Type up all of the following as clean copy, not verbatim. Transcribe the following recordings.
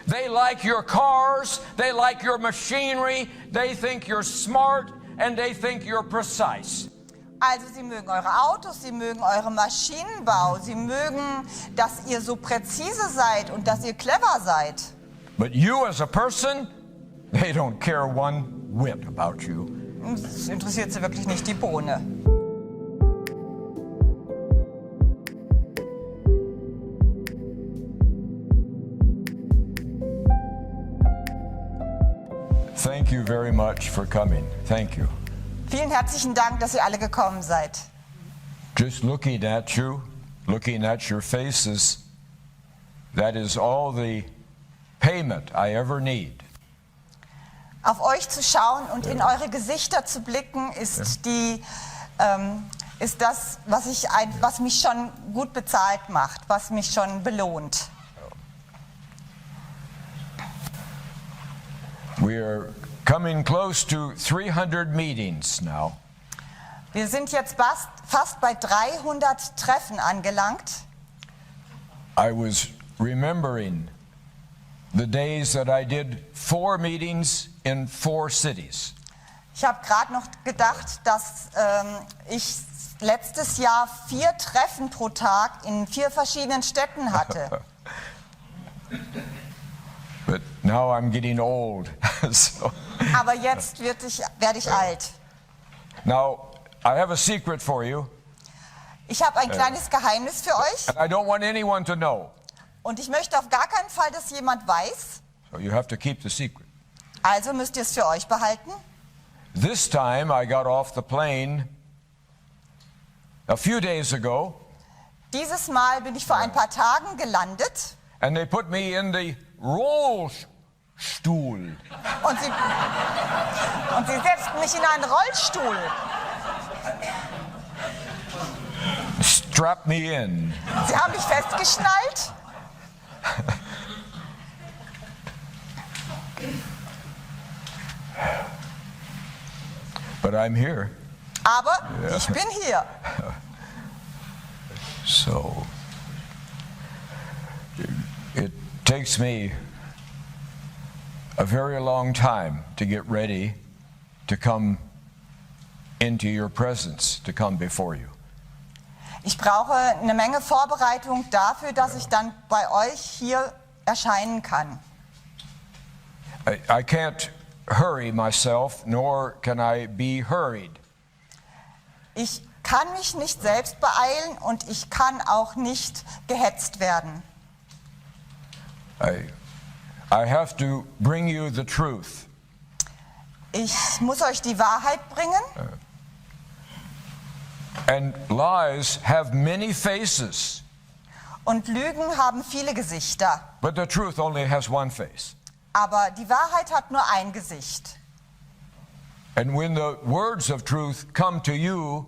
They like your cars, they like your machinery, they think you're smart and they think you're precise. Also sie mögen eure Autos, sie mögen euren Maschinenbau, sie mögen, dass ihr so präzise seid und dass ihr clever seid. But you as a person, they don't care one whit about you. Das interessiert sie wirklich nicht die Bohne. Thank you very much for coming. Thank you. Vielen herzlichen Dank, dass ihr alle gekommen seid. Just looking at you, looking at your faces, that is all the payment I ever need. Auf euch zu schauen und in eure Gesichter zu blicken, ist ist das, was mich schon gut bezahlt macht, was mich schon belohnt. We are coming close to 300 meetings now. Wir sind jetzt fast bei 300 Treffen angelangt. I was remembering the days that I did 4 meetings in 4 cities. Ich habe gerade noch gedacht, dass ich letztes Jahr 4 Treffen pro Tag in 4 verschiedenen Städten hatte. But now I'm getting old. So. Aber jetzt werde ich alt. Now, I have a secret for you. Ich habe ein kleines Geheimnis für euch. And I don't want anyone to know. Und ich möchte auf gar keinen Fall, dass jemand weiß. So you have to keep the secret. Also müsst ihr es für euch behalten. This time I got off the plane a few days ago. Dieses Mal bin ich vor ein paar Tagen gelandet. And they put me in the Rollstuhl. Und sie setzten mich in einen Rollstuhl. Strap me in. Sie haben mich festgeschnallt. But I'm here. Aber ich bin hier. So it takes me a very long time to get ready to come into your presence, to come before you. Ich brauche eine Menge Vorbereitung dafür, dass ich dann bei euch hier erscheinen kann. I can't hurry myself, nor can I be hurried. Ich kann mich nicht selbst beeilen und ich kann auch nicht gehetzt werden. I have to bring you the truth. Ich muss euch die Wahrheit bringen. And lies have many faces. Und Lügen haben viele Gesichter. But the truth only has one face. Aber die Wahrheit hat nur ein Gesicht. And when the words of truth come to you,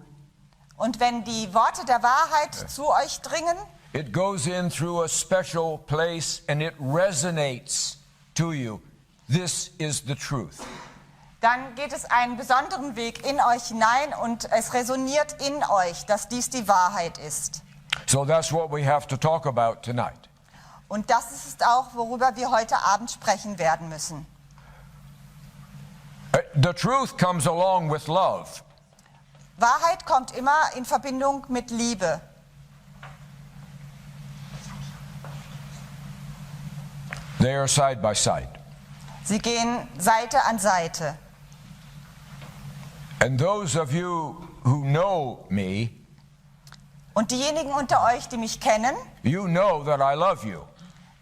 und wenn die Worte der Wahrheit zu euch dringen, it goes in through a special place and it resonates to you. This is the truth. Dann geht es einen besonderen Weg in euch hinein und es resoniert in euch, dass dies die Wahrheit ist. So that's what we have to talk about tonight. Und das ist es auch, worüber wir heute Abend sprechen werden müssen. The truth comes along with love. Wahrheit kommt immer in Verbindung mit Liebe. They are side by side. Sie gehen Seite an Seite. And those of you who know me, und diejenigen unter euch, die mich kennen, you know that I love you.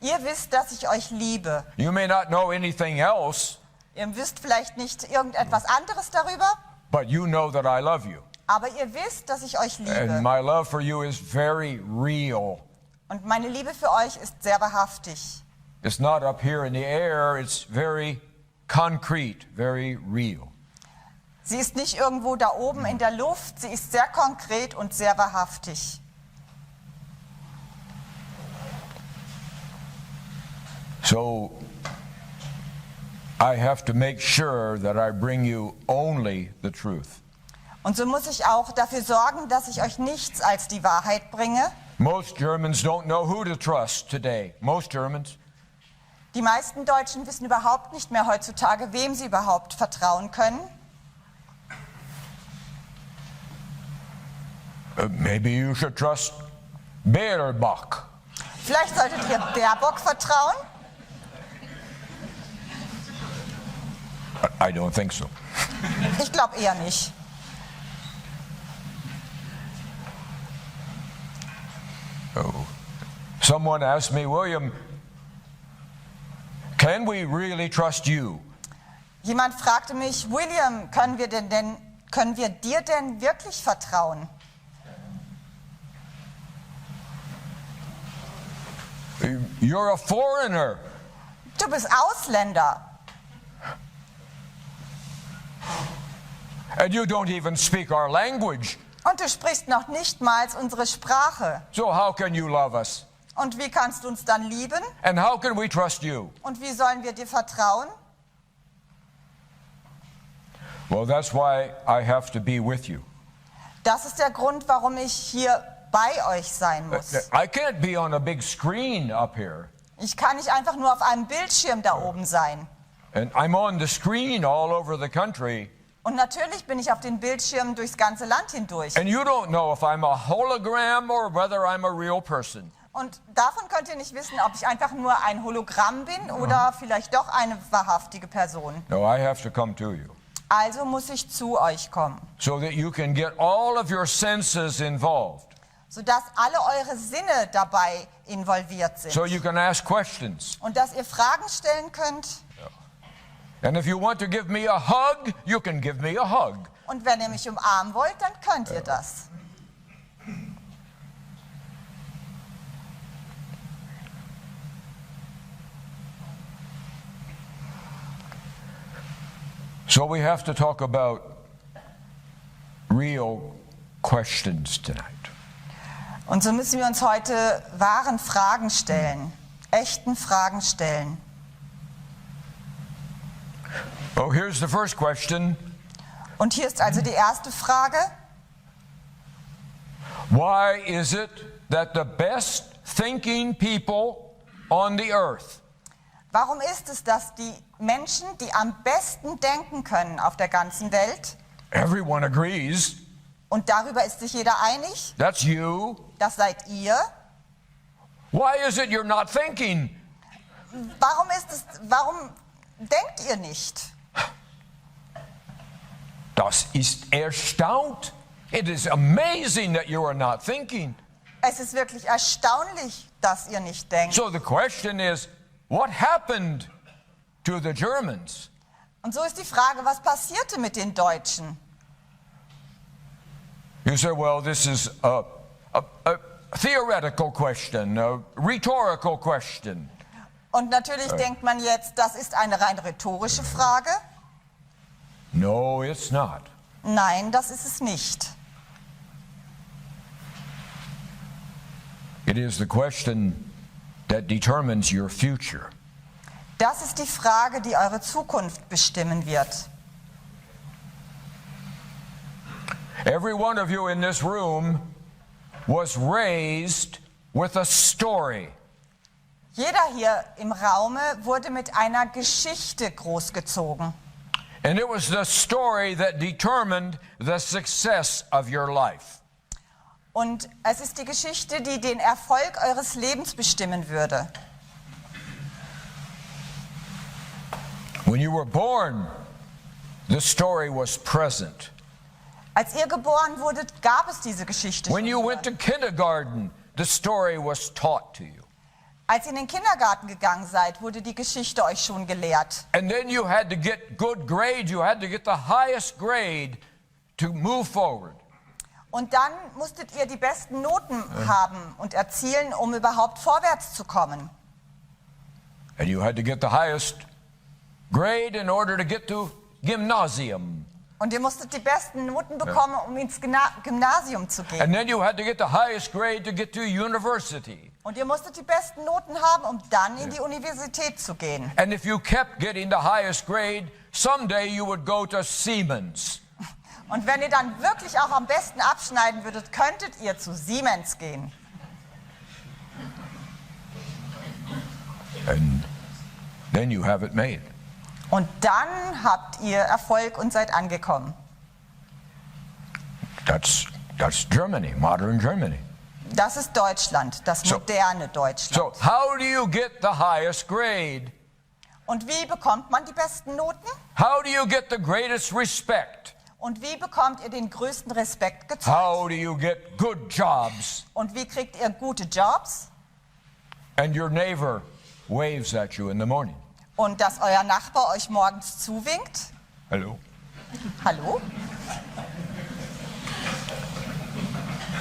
Ihr wisst, dass ich euch liebe. You may not know anything else. Ihr wisst vielleicht nicht irgendetwas anderes darüber. But you know that I love you. Aber ihr wisst, dass ich euch liebe. And my love for you is very real. Und meine Liebe für euch ist sehr wahrhaftig. It's not up here in the air, it's very concrete, very real. Sie ist nicht irgendwo da oben in der Luft, sie ist sehr konkret und sehr wahrhaftig. So I have to make sure that I bring you only the truth. Und so muss ich auch dafür sorgen, dass ich euch nichts als die Wahrheit bringe. Most Germans don't know who to trust today. Most Germans. Die meisten Deutschen wissen überhaupt nicht mehr heutzutage, wem sie überhaupt vertrauen können. Maybe you should trust Baerbock. Vielleicht solltet ihr Baerbock vertrauen. I don't think so. Ich glaube eher nicht. Oh. Someone asked me, William, can we really trust you? Jemand fragte mich, William, können wir dir denn wirklich vertrauen? You're a foreigner. Du bist Ausländer. And you don't even speak our language. Und du sprichst noch nicht mal unsere Sprache. So how can you love us? Und wie kannst du uns dann lieben? And how can we trust you? Und wie sollen wir dir vertrauen? Well, that's why I have to be with you. Das ist der Grund, warum ich hier bei euch sein muss. I can't be on a big screen up here. Ich kann nicht einfach nur auf einem Bildschirm da oben sein. And I'm on the screen all over the country. Und natürlich bin ich auf den Bildschirmen durchs ganze Land hindurch. And you don't know if I'm a hologram or whether I'm a real person. Und davon könnt ihr nicht wissen, ob ich einfach nur ein Hologramm bin oder vielleicht doch eine wahrhaftige Person. No, I have to come to you. Also muss ich zu euch kommen, So that you can get all of your senses involved. sodass alle eure Sinne dabei involviert sind. So you can ask questions. Und dass ihr Fragen stellen könnt. And if you want to give me a hug, you can give me a hug. Und wenn ihr mich umarmen wollt, dann könnt ihr das. So we have to talk about real questions tonight. Und so müssen wir uns heute wahren Fragen stellen, echten Fragen stellen. Oh, here's the first question. Und hier ist also die erste Frage. Why is it that the best thinking people on the earth Warum ist es, dass die Menschen, die am besten denken können auf der ganzen Welt, everyone agrees, und darüber ist sich jeder einig, that's you. das seid ihr, Why is it you're not thinking? warum denkt ihr nicht? Das ist erstaunt. It is amazing that you are not thinking. Es ist wirklich erstaunlich, dass ihr nicht denkt. So the question is, what happened to the Germans? Und so ist die Frage, was passierte mit den Deutschen? You say, well, this is a theoretical question, a rhetorical question. Und natürlich denkt man jetzt, das ist eine rein rhetorische Frage. No, it's not. Nein, das ist es nicht. It is the question that determines your future. Das ist die Frage, die eure Zukunft bestimmen wird. Every one of you in this room was raised with a story. Jeder hier im Raume wurde mit einer Geschichte großgezogen. And it was the story that determined the success of your life. Und es ist die Geschichte, die den Erfolg eures Lebens bestimmen würde. When you were born, the story was present. Als ihr geboren wurdet, gab es diese Geschichte When you schon. went to kindergarten, the story was taught to you. Als ihr in den Kindergarten gegangen seid, wurde die Geschichte euch schon gelehrt. And then you had to get good grades. You had to get the highest grade to move forward. Und dann musstet ihr die besten Noten haben und erzielen, um überhaupt vorwärts zu kommen. And you had to get the highest grade in order to get to gymnasium. Und ihr musstet die besten Noten bekommen, um ins Gymnasium zu gehen. And then you had to get the highest grade to get to university. Und ihr musstet die besten Noten haben, um dann in die Universität zu gehen. And if you kept getting the highest grade, someday you would go to Siemens. Und wenn ihr dann wirklich auch am besten abschneiden würdet, könntet ihr zu Siemens gehen. And then you have it made. Und dann habt ihr Erfolg und seid angekommen. That's Germany, modern Germany. Das ist Deutschland, das moderne Deutschland. So how do you get the highest grade? Und wie bekommt man die besten Noten? How do you get the greatest respect? Und wie bekommt ihr den größten Respekt gezeigt? How do you get good jobs? Und wie kriegt ihr gute Jobs? And your neighbor waves at you in the morning. Und dass euer Nachbar euch morgens zuwinkt? Hello. Hallo?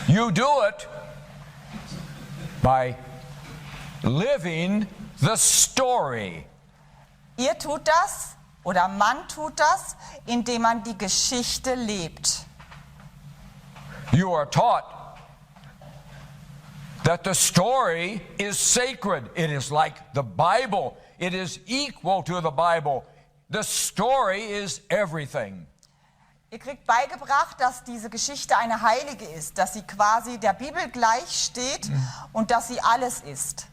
You do it by living the story. Ihr tut das oder man tut das, indem man die Geschichte lebt. You are taught that the story is sacred. It is like the Bible. It is equal to the Bible. The story is everything. Ihr kriegt beigebracht, dass diese Geschichte eine heilige ist, dass sie quasi der Bibel gleich steht und dass sie alles ist.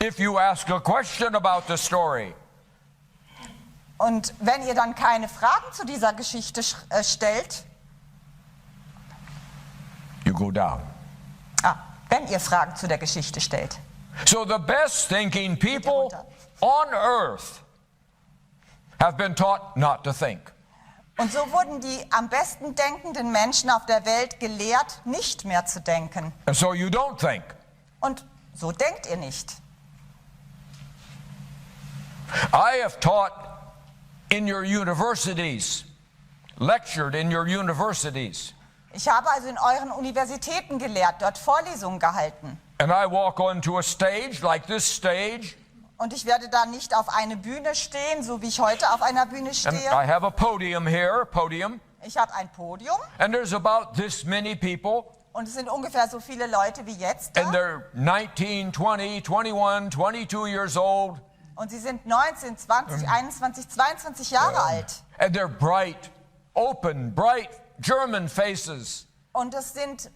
If you ask a question about the story, und wenn ihr dann keine Fragen zu dieser Geschichte stellt, you go down. Wenn ihr Fragen zu der Geschichte stellt. So the best thinking people on earth have been taught not to think. Und so wurden die am besten denkenden Menschen auf der Welt gelehrt, nicht mehr zu denken. And so you don't think. Und so denkt ihr nicht. I have taught in your universities, lectured in your universities. Ich habe also in euren Universitäten gelehrt, dort Vorlesungen gehalten. And I walk onto a stage like this stage. Und ich werde da nicht auf eine Bühne stehen, so wie ich heute auf einer Bühne And stehe. I have a podium here, podium. Ich habe ein Podium And there's about this many people. und es sind ungefähr so viele Leute wie jetzt And da. they're 19, 20, 21, 22 years old. Und sie sind 19, 20, 21, 22 Jahre alt. And they're bright, open, bright German faces. Und es sind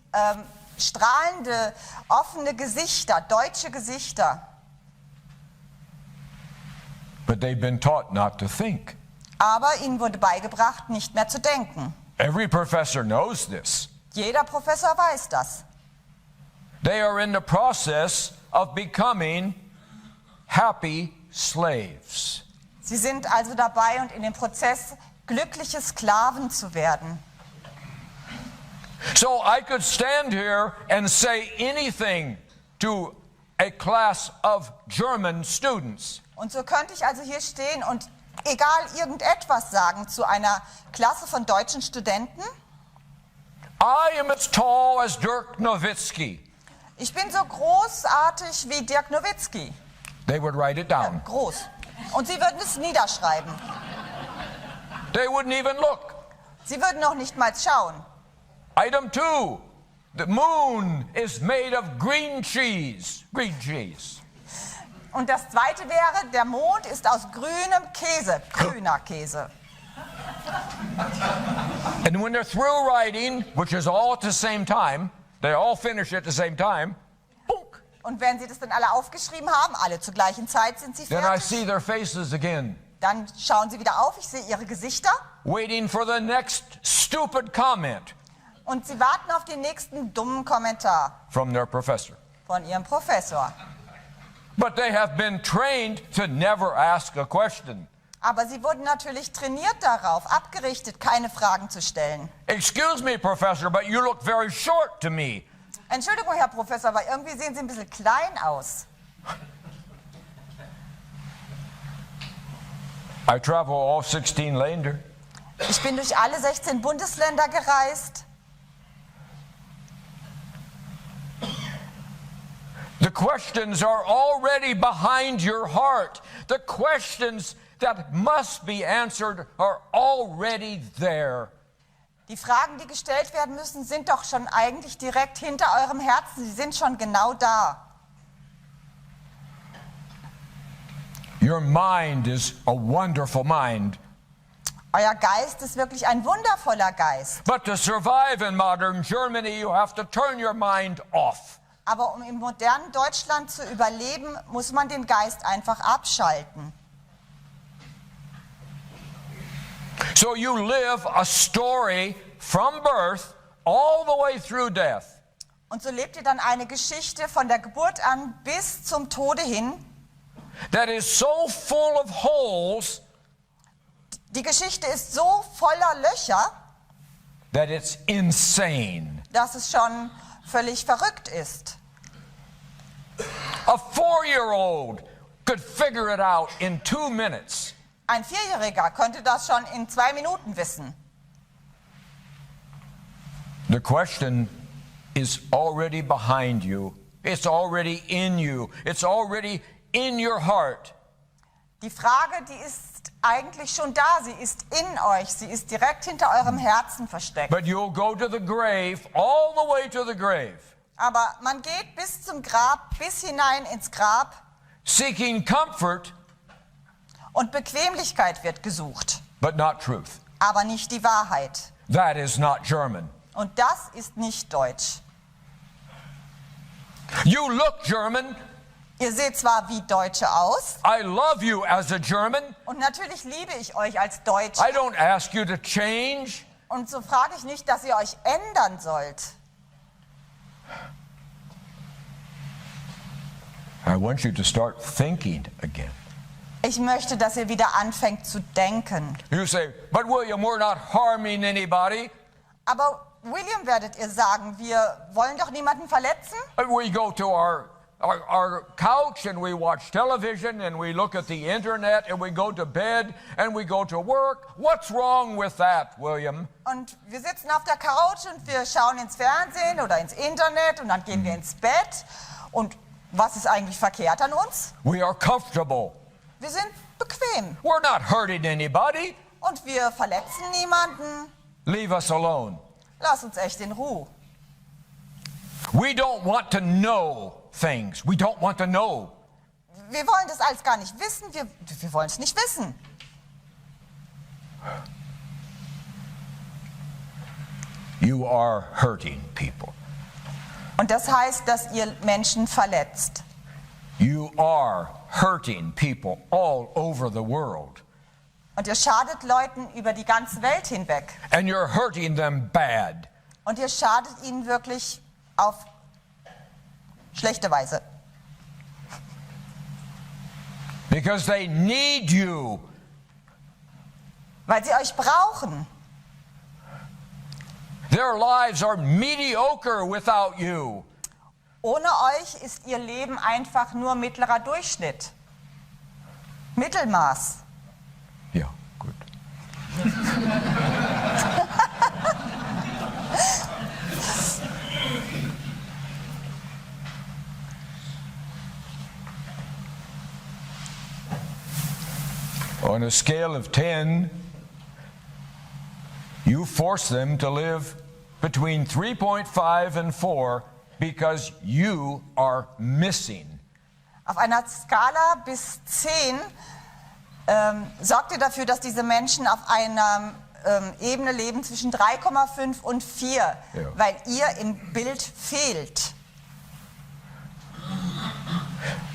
strahlende, offene Gesichter, deutsche Gesichter. But they've been taught not to think. Aber ihnen wurde beigebracht, nicht mehr zu denken. Every professor knows this. Jeder Professor weiß das. They are in the process of becoming happy slaves. Sie sind also dabei und in dem Prozess, glückliche Sklaven zu werden. So I could stand here and say anything to a class of German students. Und so könnte ich also hier stehen und egal irgendetwas sagen zu einer Klasse von deutschen Studenten. I am as tall as Dirk Nowitzki. Ich bin so großartig wie Dirk Nowitzki. They would write it down. Groß. Und sie würden es niederschreiben. They wouldn't even look. Sie würden noch nicht mal schauen. Item 2. The moon is made of green cheese. Green cheese. Und das zweite wäre, der Mond ist aus grünem Käse, grüner Käse. And when they're through writing, which is all at the same time, they all finish at the same time. Boom. Und wenn sie das dann alle aufgeschrieben haben, alle zur gleichen Zeit sind sie Then I fertig, see their faces again, dann schauen sie wieder auf, ich sehe ihre Gesichter waiting for the next stupid comment und sie warten auf den nächsten dummen Kommentar from their professor. von ihrem Professor. But they have been trained to never ask a question. Aber sie wurden natürlich trainiert darauf, abgerichtet, keine Fragen zu stellen. Excuse me, professor, but you look very short to me. Entschuldigung, Herr Professor, aber irgendwie sehen Sie ein bisschen klein aus. I travel all 16 Länder. Ich bin durch alle 16 Bundesländer gereist. The questions are already behind your heart. The questions that must be answered are already there. Die Fragen, die gestellt werden müssen, sind doch schon eigentlich direkt hinter eurem Herzen. Sie sind schon genau da. Your mind is a wonderful mind. Euer Geist ist wirklich ein wundervoller Geist. But to survive in modern Germany, you have to turn your mind off. Aber um im modernen Deutschland zu überleben, muss man den Geist einfach abschalten. So you live a story from birth all the way through death. Und so lebt ihr dann eine Geschichte von der Geburt an bis zum Tode hin. That is so full of holes. Die Geschichte ist so voller Löcher, That it's insane. dass es schon völlig verrückt ist. A 4-year-old could figure it out in 2 minutes. Ein Vierjähriger könnte das schon in 2 Minuten wissen. The question is already behind you. It's already in you. It's already in your heart. Die Frage, die ist eigentlich schon da. Sie ist in euch. Sie ist direkt hinter eurem Herzen versteckt. But you'll go to the grave, all the way to the grave, Aber man geht bis zum Grab, bis hinein ins Grab seeking comfort, und Bequemlichkeit wird gesucht, but not truth. aber nicht die Wahrheit. That is not German. Und das ist nicht deutsch. You look German. Ihr seht zwar wie Deutsche aus I love you as a German. und natürlich liebe ich euch als Deutsche. I don't ask you to change. Und so frage ich nicht, dass ihr euch ändern sollt. I want you to start thinking again. Ich möchte, dass ihr wieder anfängt zu denken. You say, but William, we're not harming anybody. Aber William, werdet ihr sagen, wir wollen doch niemanden verletzen? We go to our couch and we watch television and we look at the internet and we go to bed and we go to work. What's wrong with that, William? Und wir sitzen auf der Couch und wir schauen ins Fernsehen oder ins Internet und dann gehen wir ins Bett. Und was ist eigentlich verkehrt an uns? We are comfortable. Wir sind bequem We're not hurting anybody. und wir verletzen niemanden. Leave us alone. Lass uns echt in Ruhe. We don't want to know things. We don't want to know. Wir wollen das alles gar nicht wissen. Wir wollen es nicht wissen. You are hurting people. Und das heißt, dass ihr Menschen verletzt. You are hurting people all over the world. Und ihr schadet Leuten über die ganze Welt hinweg. And you're hurting them bad. Und ihr schadet ihnen wirklich auf schlechte Weise. Because they need you. Weil sie euch brauchen. Their lives are mediocre without you. Ohne euch ist ihr Leben einfach nur mittlerer Durchschnitt. Mittelmaß. Ja, gut. On a scale of 10, you force them to live between 3.5 and 4 because you are missing. Auf einer Skala bis 10 sorgt ihr dafür, dass diese Menschen auf einer Ebene leben zwischen 3,5 und 4, Ja. weil ihr im Bild fehlt.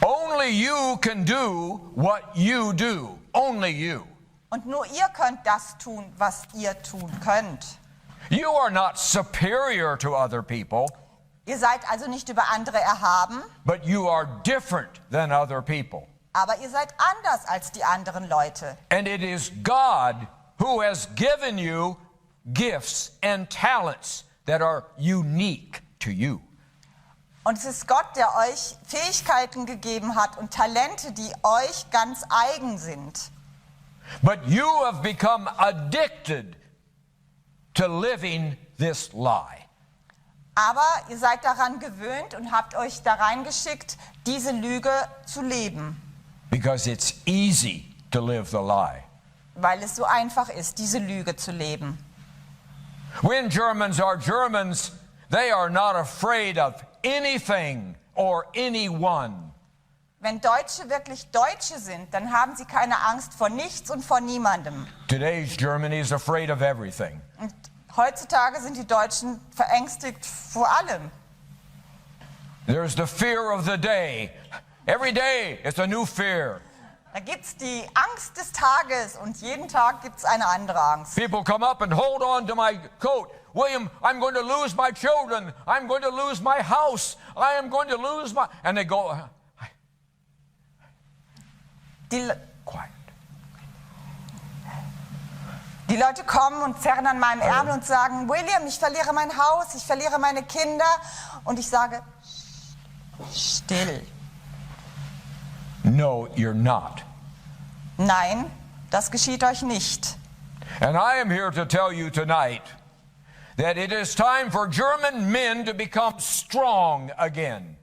Only you can do what you do. Only you. Und nur ihr könnt das tun, was ihr tun könnt. You are not superior to other people, Ihr seid also nicht über andere erhaben, but you are different than other people. aber ihr seid anders als die anderen Leute. And it is God who has given you gifts and talents that are unique to you. Und es ist Gott, der euch Fähigkeiten gegeben hat und Talente, die euch ganz eigen sind. But you have become addicted to living this lie. Aber ihr seid daran gewöhnt und habt euch da reingeschickt, diese Lüge zu leben. Because it's easy to live the lie. Weil es so einfach ist, diese Lüge zu leben. When Germans are Germans, they are not afraid of anything or anyone. Wenn Deutsche wirklich Deutsche sind, dann haben sie keine Angst vor nichts und vor niemandem. Today's Germany is afraid of everything. Und heutzutage sind die Deutschen verängstigt vor allem. There's the fear of the day. Every day it's a new fear. Da gibt es die Angst des Tages und jeden Tag gibt es eine andere Angst. People come up and hold on to my coat. William, I'm going to lose my children. I'm going to lose my house. I am going to lose my... And they go... Quiet. Die Leute kommen und zerren an meinem Ärmel und sagen, William, ich verliere mein Haus, ich verliere meine Kinder. Und ich sage, still. No, you're not. Nein, das geschieht euch nicht. And I am here to tell you tonight that it is time for German men to become strong again.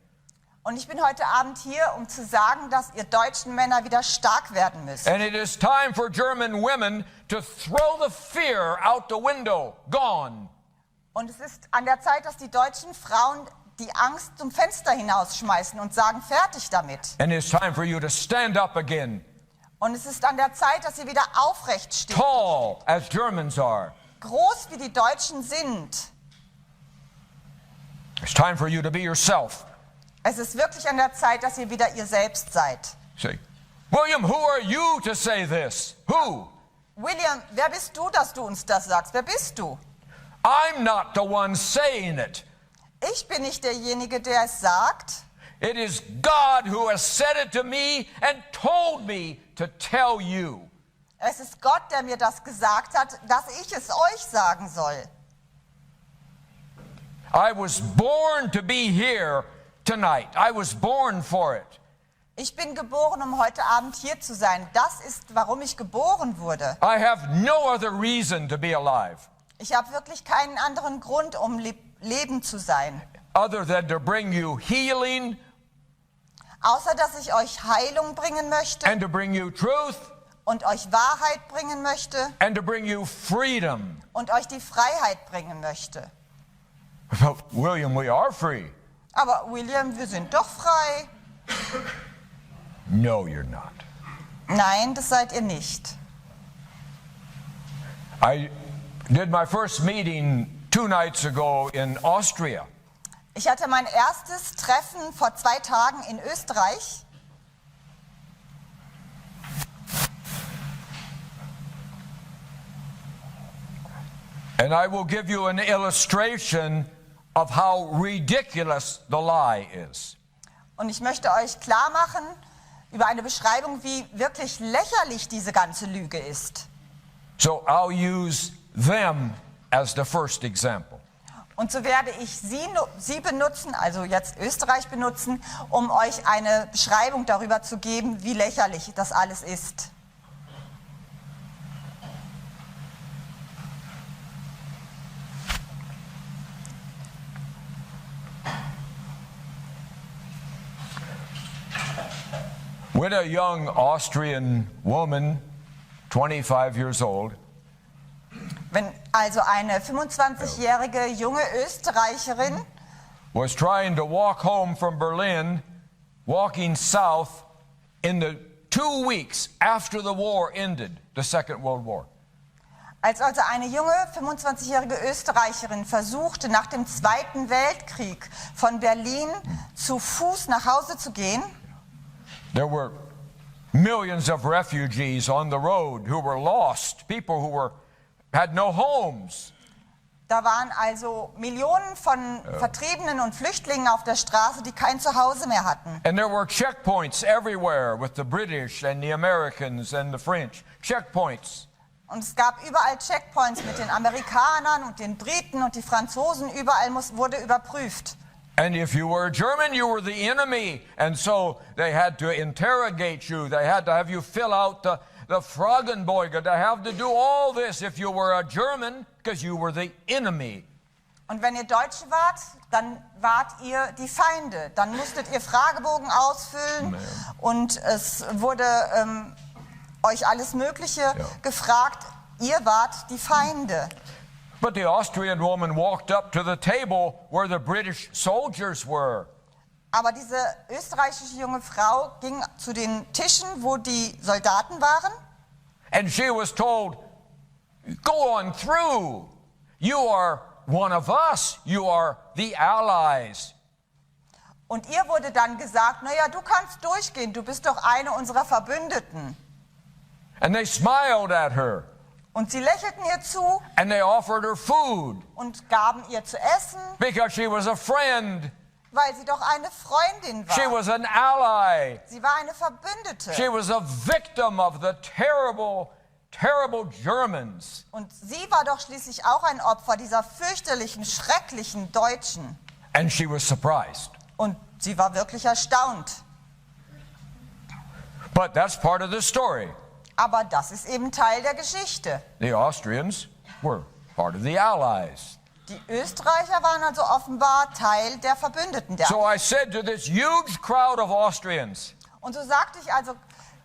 Und ich bin heute Abend hier, um zu sagen, dass ihr deutschen Männer wieder stark werden müsst. And it is time for German women to throw the fear out the window. Gone. Und es ist an der Zeit, dass die deutschen Frauen die Angst zum Fenster hinausschmeißen und sagen, fertig damit. And it's time for you to stand up again. Und es ist an der Zeit, dass ihr wieder aufrecht steht. Tall as Germans are. Groß wie die Deutschen sind. It's time for you to be yourself. Es ist wirklich an der Zeit, dass ihr wieder ihr selbst seid. Say, William, who are you to say this? Who? William, wer bist du, dass du uns das sagst? Wer bist du? I'm not the one saying it. Ich bin nicht derjenige, der es sagt. It is God who has said it to me and told me to tell you. Es ist Gott, der mir das gesagt hat, dass ich es euch sagen soll. I was born to be here tonight. I was born for it. Ich bin geboren, um heute Abend hier zu sein. Das ist, warum ich geboren wurde. I have no other reason to be alive. Ich habe wirklich keinen anderen Grund, um leben zu sein. Other than to bring you healing. Außer, dass ich euch Heilung bringen möchte. And to bring you truth. Und euch Wahrheit bringen möchte. And to bring you freedom. Und euch die Freiheit bringen möchte. But William, we are free. Aber William, wir sind doch frei. No, you're not. Nein, das seid ihr nicht. I did my first meeting 2 nights ago in Austria. Ich hatte mein erstes Treffen vor 2 Tagen in Österreich. And I will give you an illustration of how ridiculous the lie is. Und ich möchte euch klar machen über eine Beschreibung, wie wirklich lächerlich diese ganze Lüge ist. So I'll use them as the first example. Und so werde ich sie benutzen, also jetzt Österreich benutzen, um euch eine Beschreibung darüber zu geben, wie lächerlich das alles ist. When a young Austrian woman, 25 years old, Wenn also eine 25-jährige junge Österreicherin was trying to walk home from Berlin, walking south in the 2 weeks after the war ended, the Second World War. Als also eine junge 25-jährige Österreicherin versuchte, nach dem Zweiten Weltkrieg von Berlin zu Fuß nach Hause zu gehen, There were millions of refugees on the road who were lost, people who had no homes. da waren also Millionen von Vertriebenen und Flüchtlingen auf der Straße, die kein Zuhause mehr hatten. And there were checkpoints everywhere with the British and the Americans and the French. Checkpoints. Und es gab überall Checkpoints mit den Amerikanern und den Briten und die Franzosen. Überall wurde überprüft. And if you were a German, you were the enemy. And so they had to interrogate you. They had to have you fill out the Fragenbogen. They have to do all this if you were a German, because you were the enemy. Und wenn ihr Deutsche wart, dann wart ihr die Feinde. Dann musstet ihr Fragebogen ausfüllen und es wurde euch alles Mögliche gefragt. Ihr wart die Feinde. But the Austrian woman walked up to the table where the British soldiers were. Aber diese österreichische junge Frau ging zu den Tischen, wo die Soldaten waren. And she was told, go on through. You are one of us. You are the allies. Und ihr wurde dann gesagt, naja, du kannst durchgehen, du bist doch eine unserer Verbündeten. And they smiled at her. Und sie lächelten ihr zu And they offered her food und gaben ihr zu essen, because she was a friend. weil sie doch eine Freundin She war. was an ally. Sie war eine Verbündete. She was a victim of the terrible, terrible Germans. Und sie war doch schließlich auch ein Opfer dieser fürchterlichen, schrecklichen Deutschen. And she was surprised. Und sie war wirklich erstaunt. But that's part of the story. Aber das ist eben Teil der Geschichte. The Austrians were part of the Allies. Die Österreicher waren also offenbar Teil der Verbündeten. So I said to this huge crowd of Austrians, Und so sagte ich also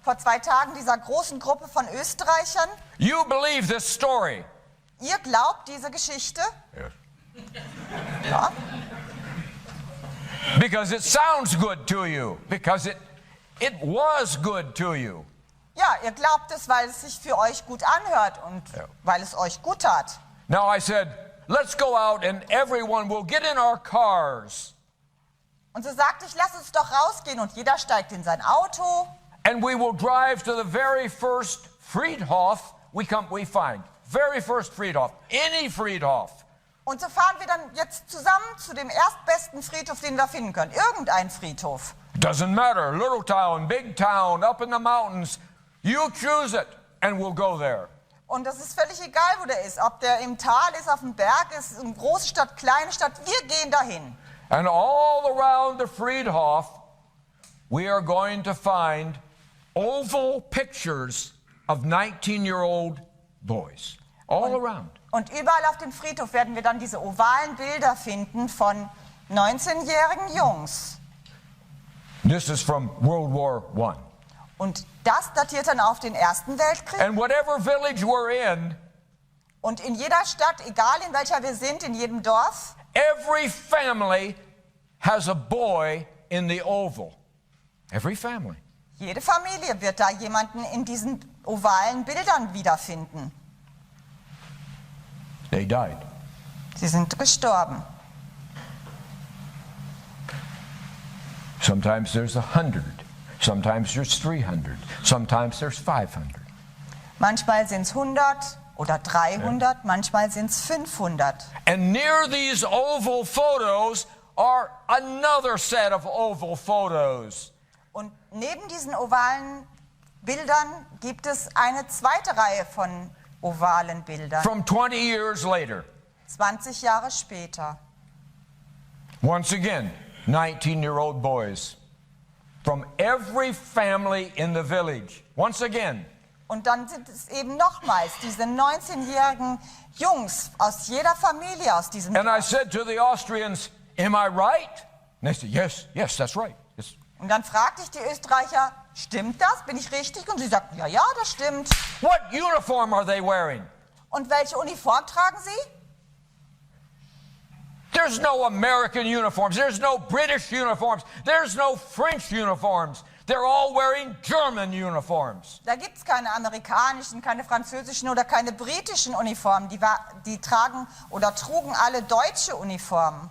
vor 2 Tagen dieser großen Gruppe von Österreichern, you believe this story? ihr glaubt diese Geschichte? Yes. Ja. Because it sounds good to you. Because it was good to you. Ja, ihr glaubt es, weil es sich für euch gut anhört und weil es euch gut tat. Now I said, let's go out and everyone will get in our cars. Und so sagte ich, lass uns doch rausgehen und jeder steigt in sein Auto. And we will drive to the very first Friedhof we find. Very first Friedhof. Any Friedhof. Und so fahren wir dann jetzt zusammen zu dem erstbesten Friedhof, den wir finden können. Irgendein Friedhof. Doesn't matter. Little town, big town, up in the mountains. You choose it and we'll go there. Und das ist völlig egal, wo der ist. Ob der im Tal ist, auf dem Berg ist, eine große Stadt, kleine Stadt. Wir gehen dahin. And all around the Friedhof, we are going to find oval pictures of 19-year-old boys. All around. Und überall auf dem Friedhof werden wir dann diese ovalen Bilder finden von 19-jährigen Jungs. This is from World War I. Und das datiert dann auf den Ersten Weltkrieg. And whatever village we're in, Und in jeder Stadt, egal in welcher wir sind, in jedem Dorf, every family has a boy in the oval. Every family. jede Familie wird da jemanden in diesen ovalen Bildern wiederfinden. They died. Sie sind gestorben. Sometimes there's 100. Sometimes there's 300. Sometimes there's 500. Manchmal sind es 100 oder 300, manchmal sind es 500. And near these oval photos are another set of oval photos. Und neben diesen ovalen Bildern gibt es eine zweite Reihe von ovalen Bildern. From 20 years later. 20 Jahre später. Once again, 19-year-old boys from every family in the village. Once again. Und dann sind es eben nochmals diese 19-jährigen Jungs aus jeder Familie aus diesem And I Dorf. said to the Austrians, am I right? And they said, yes, that's right. Yes. Und dann fragte ich die Österreicher, stimmt das? Bin ich richtig? Und sie sagten, ja, das stimmt. What uniform are they wearing? Und welche Uniform tragen sie? There's no American uniforms. There's no British uniforms. There's no French uniforms. They're all wearing German uniforms. Da gibt es keine amerikanischen, keine französischen oder keine britischen Uniformen. Die tragen oder trugen alle deutsche Uniformen.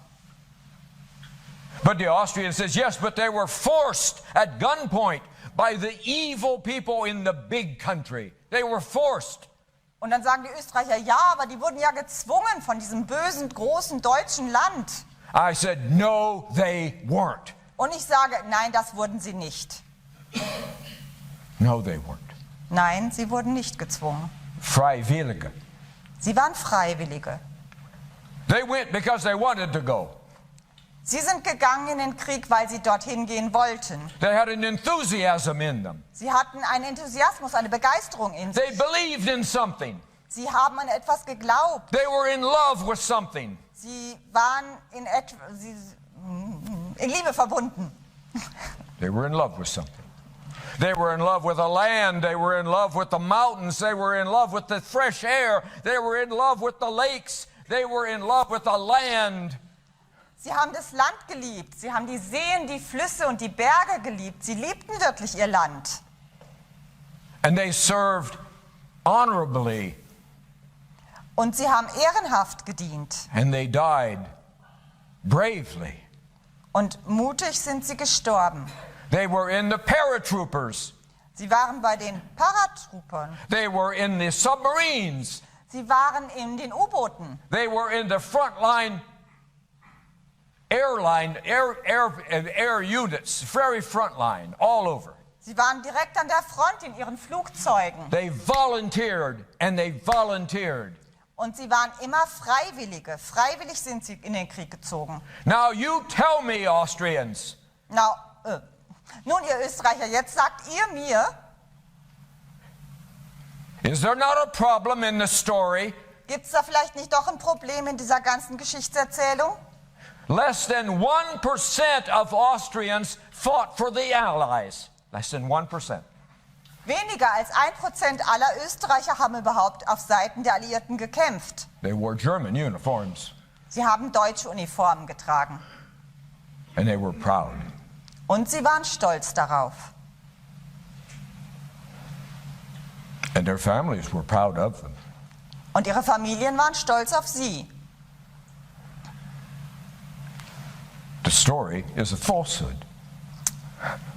But the Austrian says, yes, but they were forced at gunpoint by the evil people in the big country. They were forced. Und dann sagen die Österreicher, ja, aber die wurden ja gezwungen von diesem bösen, großen deutschen Land. I said, no, they weren't. Und ich sage, nein, das wurden sie nicht. No, they weren't. Nein, sie wurden nicht gezwungen. Freiwillige. Sie waren Freiwillige. They went because they wanted to go. Sie sind gegangen in den Krieg, weil sie dorthin gehen wollten. They had an enthusiasm in them. Sie hatten einen Enthusiasmus, eine Begeisterung in sich. They believed in something. Sie haben an etwas geglaubt. They were in love with something. Sie waren in Liebe verbunden. They were in love with something. They were in love with the land. They were in love with the mountains. They were in love with the fresh air. They were in love with the lakes. They were in love with the land. Sie haben das Land geliebt. Sie haben die Seen, die Flüsse und die Berge geliebt. Sie liebten wirklich ihr Land. And they served honorably. Und sie haben ehrenhaft gedient. And they died bravely. Und mutig sind sie gestorben. They were in the paratroopers. Sie waren bei den Paratroopern. They were in the submarines. Sie waren in den U-Booten. They were in the frontline air units, very frontline, all over. Sie waren direkt an der Front in ihren Flugzeugen. They volunteered and they volunteered. Und sie waren immer Freiwillige. Freiwillig sind sie in den Krieg gezogen. Now you tell me, Austrians. Nun, ihr Österreicher, jetzt sagt ihr mir, Is there not a problem in the story? gibt es da vielleicht nicht doch ein Problem in dieser ganzen Geschichtserzählung? Less than 1% of Austrians fought for the Allies. Less than 1%. Weniger als 1% aller Österreicher haben überhaupt auf Seiten der Alliierten gekämpft. They wore German uniforms. Sie haben deutsche Uniformen getragen. And they were proud. Und sie waren stolz darauf. And their families were proud of them. Und ihre Familien waren stolz auf sie. The story is a falsehood.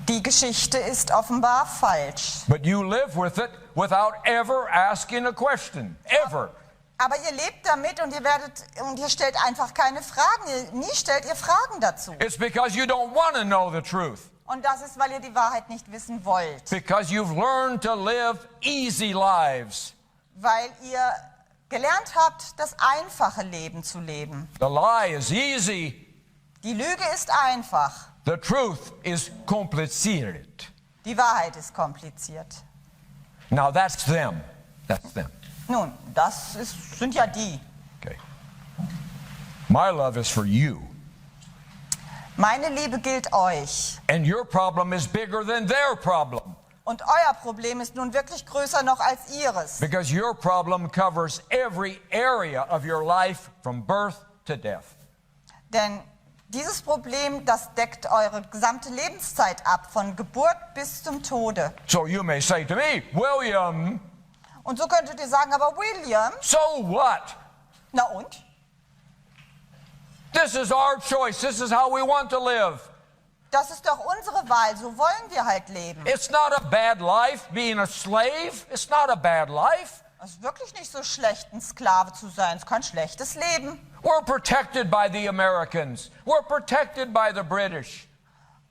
Die Geschichte ist offenbar falsch. But you live with it without ever asking a question. Ever. Aber ihr lebt damit und ihr stellt einfach keine Fragen. Nie stellt ihr Fragen dazu. It's because you don't want to know the truth. Und das ist, weil ihr die Wahrheit nicht wissen wollt. Because you've learned to live easy lives. Weil ihr gelernt habt, das einfache Leben zu leben. The lie is easy. Die Lüge ist einfach. The truth is complicated. Die Wahrheit ist kompliziert. Now that's them. That's them. Nun, sind ja die. Okay. My love is for you. Meine Liebe gilt euch. And your problem is bigger than their problem. Und euer Problem ist nun wirklich größer noch als ihres. Because your problem covers every area of your life from birth to death. Denn dieses Problem, das deckt eure gesamte Lebenszeit ab, von Geburt bis zum Tode. So you may say to me, William. Und so könntet ihr sagen, aber William, So what? na und? This is our choice. This is how we want to live. Das ist doch unsere Wahl, so wollen wir halt leben. It's not a bad life being a slave. It's not a bad life. Es ist wirklich nicht so schlecht, ein Sklave zu sein. Es ist kein schlechtes Leben. We're protected by the Americans. We're protected by the British.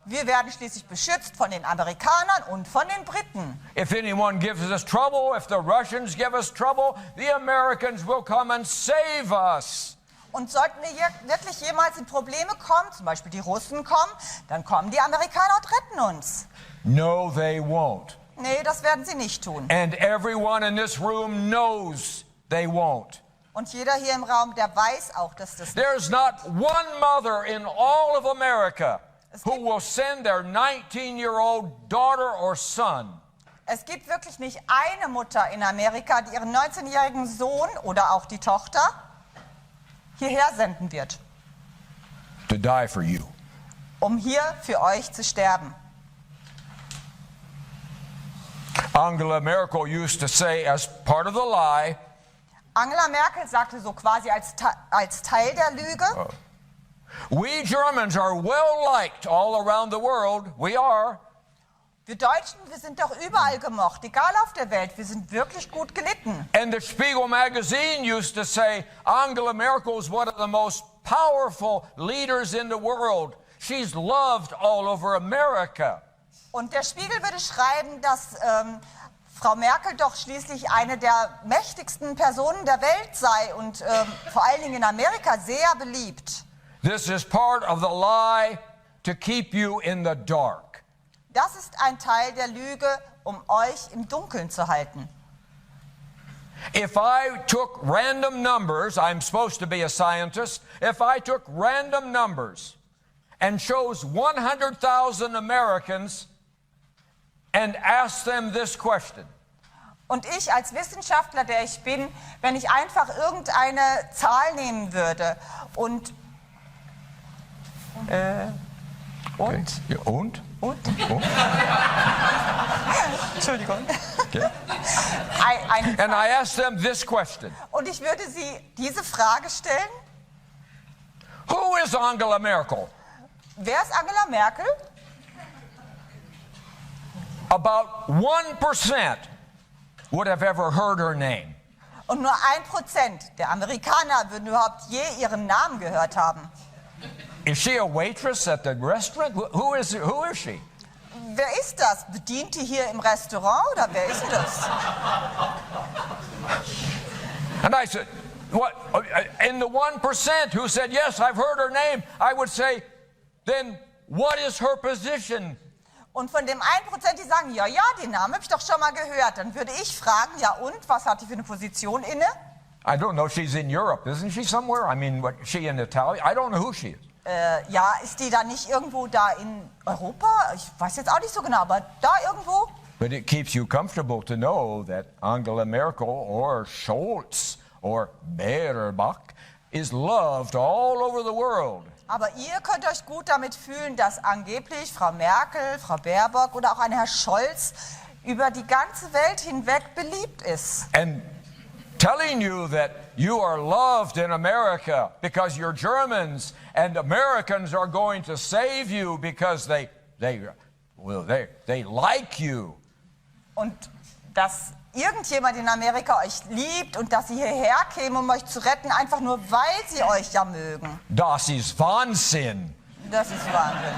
Wir werden schließlich beschützt von den Amerikanern und von den Briten. If anyone gives us trouble, if the Russians give us trouble, the Americans will come and save us. Und sollten wir wirklich jemals in Probleme kommen, zum Beispiel die Russen kommen, dann kommen die Amerikaner und retten uns. No, they won't. Nee, das werden sie nicht tun. And everyone in this room knows they won't. Und jeder hier im Raum, der weiß auch, dass das nicht. There's not one mother in all of America who will send their 19-year-old daughter or son. Es gibt wirklich nicht eine Mutter in Amerika, die ihren 19-jährigen Sohn oder auch die Tochter hierher senden wird, To die for you. um hier für euch zu sterben. Angela Merkel used to say, as part of the lie, Angela Merkel sagte so quasi als Teil der Lüge, we Germans are well liked all around the world. We are. wir Deutschen, wir sind doch überall gemocht, egal auf der Welt, wir sind wirklich gut gelitten. And the Spiegel magazine used to say, Angela Merkel is one of the most powerful leaders in the world. She's loved all over America. Und der Spiegel würde schreiben, dass Frau Merkel doch schließlich eine der mächtigsten Personen der Welt sei und vor allen Dingen in Amerika sehr beliebt. This is part of the lie to keep you in the dark. Das ist ein Teil der Lüge, um euch im Dunkeln zu halten. If I took random numbers, I'm supposed to be a scientist, if I took random numbers and chose 100,000 Americans and asked them this question. Und ich als Wissenschaftler, der ich bin, wenn ich einfach irgendeine Zahl nehmen würde und Okay. Ja, und? Entschuldigung. Okay. And I asked them this question. Und ich würde sie diese Frage stellen: Who is Angela Merkel? Wer ist Angela Merkel? About 1% would have ever heard her name. Und nur 1% der Amerikaner würden überhaupt je ihren Namen gehört haben. Is she a waitress at the restaurant? Who is she? Wer ist das? Bedient die hier im Restaurant oder wer ist das? And I said, what? In the 1% who said, yes, I've heard her name, I would say, then what is her position? Und von dem 1%, die sagen, ja, den Namen habe ich doch schon mal gehört, dann würde ich fragen, ja und, was hat die für eine Position inne? I don't know, she's in Europe, isn't she somewhere? I mean, what, she in Italy? I don't know who she is. Ja, ist die da nicht irgendwo da in Europa? Ich weiß jetzt auch nicht so genau, aber da irgendwo? But it keeps you comfortable to know that Angela Merkel or Scholz or Baerbock is loved all over the world. Aber ihr könnt euch gut damit fühlen, dass angeblich Frau Merkel, Frau Baerbock oder auch ein Herr Scholz über die ganze Welt hinweg beliebt ist. And telling you that you are loved in America because you're Germans and Americans are going to save you because they like you. Und dass irgendjemand in Amerika euch liebt und dass sie hierher kämen, um euch zu retten, einfach nur weil sie euch ja mögen. Das ist Wahnsinn. Das ist Wahnsinn.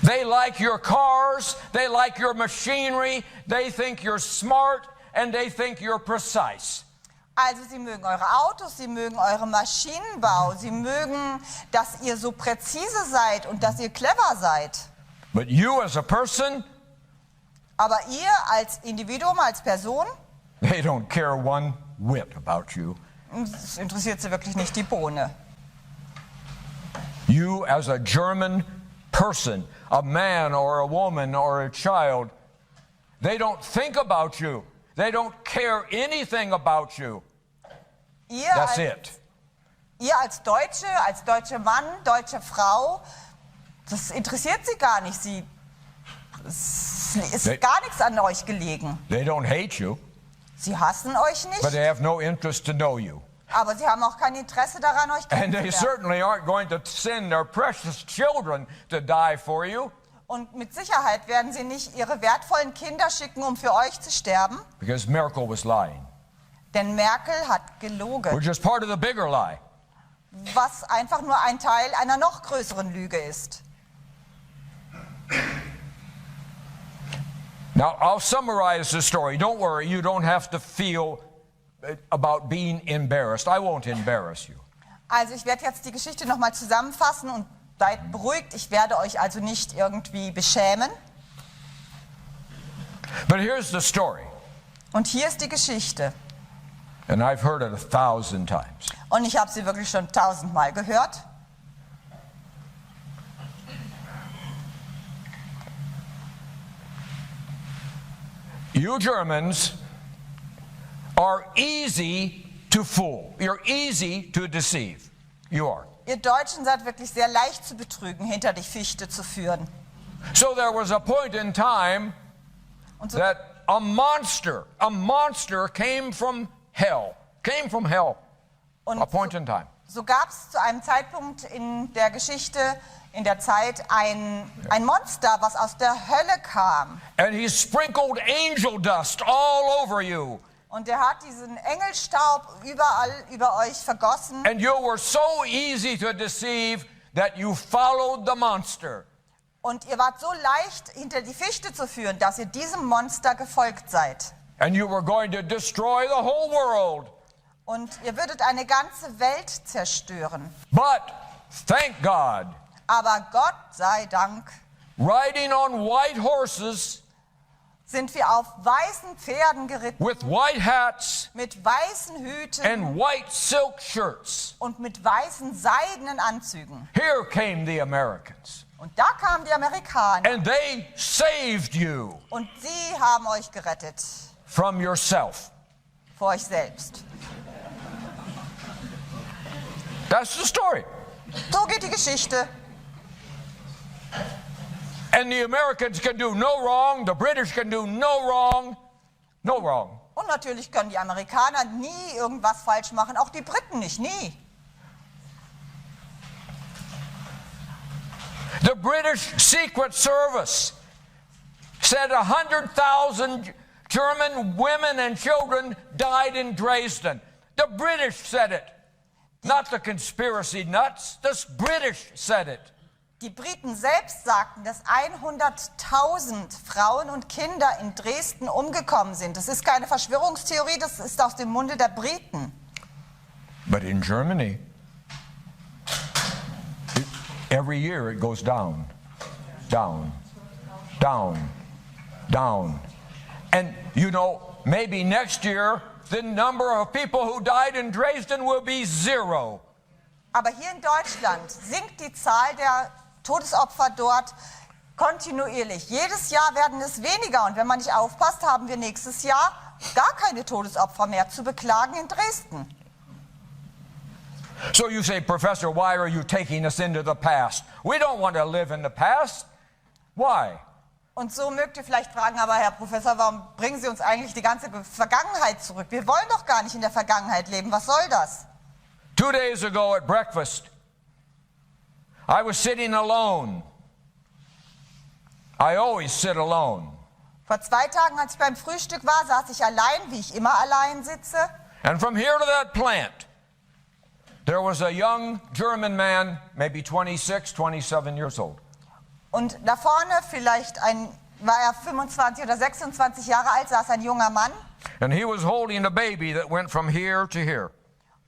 They like your cars, they like your machinery, they think you're smart and they think you're precise. Also sie mögen eure Autos, sie mögen euren Maschinenbau, sie mögen, dass ihr so präzise seid und dass ihr clever seid. But you as a person, aber ihr als Individuum, als Person, they don't care one whit about you. Es interessiert sie wirklich nicht die Bohne. You as a German person, a man or a woman or a child, they don't think about you. They don't care anything about you. That's it. Ihr als deutscher Mann, deutsche Frau, das interessiert sie gar nicht. Es ist gar nichts an euch gelegen. They don't hate you. Sie hassen euch nicht. But they have no interest to know you. Aber sie haben auch kein Interesse daran, euch And they kennenzulernen. certainly aren't going to send their precious children to die for you. Und mit Sicherheit werden sie nicht ihre wertvollen Kinder schicken, um für euch zu sterben. Because Merkel was lying. Denn Merkel hat gelogen. Which is part of the bigger lie. Was einfach nur ein Teil einer noch größeren Lüge ist. Now, I'll summarize the story. Don't worry, you don't have to feel about being embarrassed. I won't embarrass you. Also ich werde jetzt die Geschichte nochmal zusammenfassen und seid beruhigt. Ich werde euch also nicht irgendwie beschämen. But here's the story. Und hier ist die Geschichte. And I've heard it 1,000 times. Und ich habe sie wirklich schon 1000-mal gehört. You Germans are easy to fool. You're easy to deceive. You are. Ihr Deutschen seid wirklich sehr leicht zu betrügen, hinter die Fichte zu führen. So there was a point in time Und so, that a monster came from hell. und A point in time. so gab es zu einem Zeitpunkt in der Geschichte, in der Zeit, ein Monster, was aus der Hölle kam. And he sprinkled angel dust all over you. Und er hat diesen Engelstaub überall über euch vergossen. And you were so easy to deceive that you followed the monster. Und ihr wart so leicht hinter die Fichte zu führen, dass ihr diesem Monster gefolgt seid. And you were going to destroy the whole world. Und ihr würdet eine ganze Welt zerstören. But thank God, Aber Gott sei Dank riding on white horses sind wir auf weißen Pferden geritten, with white hats mit weißen Hüten and white silk shirts. und mit weißen seidenen Anzügen. Here came the Americans. Und da kamen die Amerikaner And they saved you und sie haben euch gerettet from yourself. vor euch selbst. That's the story. So geht die Geschichte. And the Americans can do no wrong. The British can do no wrong. No wrong. Und natürlich können die Amerikaner nie irgendwas falsch machen, auch die Briten nicht, nie. The British Secret Service said 100,000 German women and children died in Dresden. The British said it. Not the conspiracy nuts. The British said it. Die Briten selbst sagten, dass 100.000 Frauen und Kinder in Dresden umgekommen sind. Das ist keine Verschwörungstheorie, das ist aus dem Munde der Briten. But in Germany, every year it goes down, down, down, down. And you know, maybe next year the number of people who died in Dresden will be 0. Aber hier in Deutschland sinkt die Zahl der Todesopfer dort kontinuierlich. Jedes Jahr werden es weniger und wenn man nicht aufpasst, haben wir nächstes Jahr gar keine Todesopfer mehr zu beklagen in Dresden. So you say, Professor, why are you taking us into the past? We don't want to live in the past. Why? Und so mögt ihr vielleicht fragen, aber Herr Professor, warum bringen Sie uns eigentlich die ganze Vergangenheit zurück? Wir wollen doch gar nicht in der Vergangenheit leben. Was soll das? 2 days ago at breakfast, I was sitting alone. I always sit alone. Vor 2 Tagen, als ich beim Frühstück war, saß ich allein, wie ich immer allein sitze. And from here to that plant, there was a young German man, maybe 26, 27 years old. Und da vorne, vielleicht war er 25 oder 26 Jahre alt, saß ein junger Mann. And he was holding a baby that went from here to here.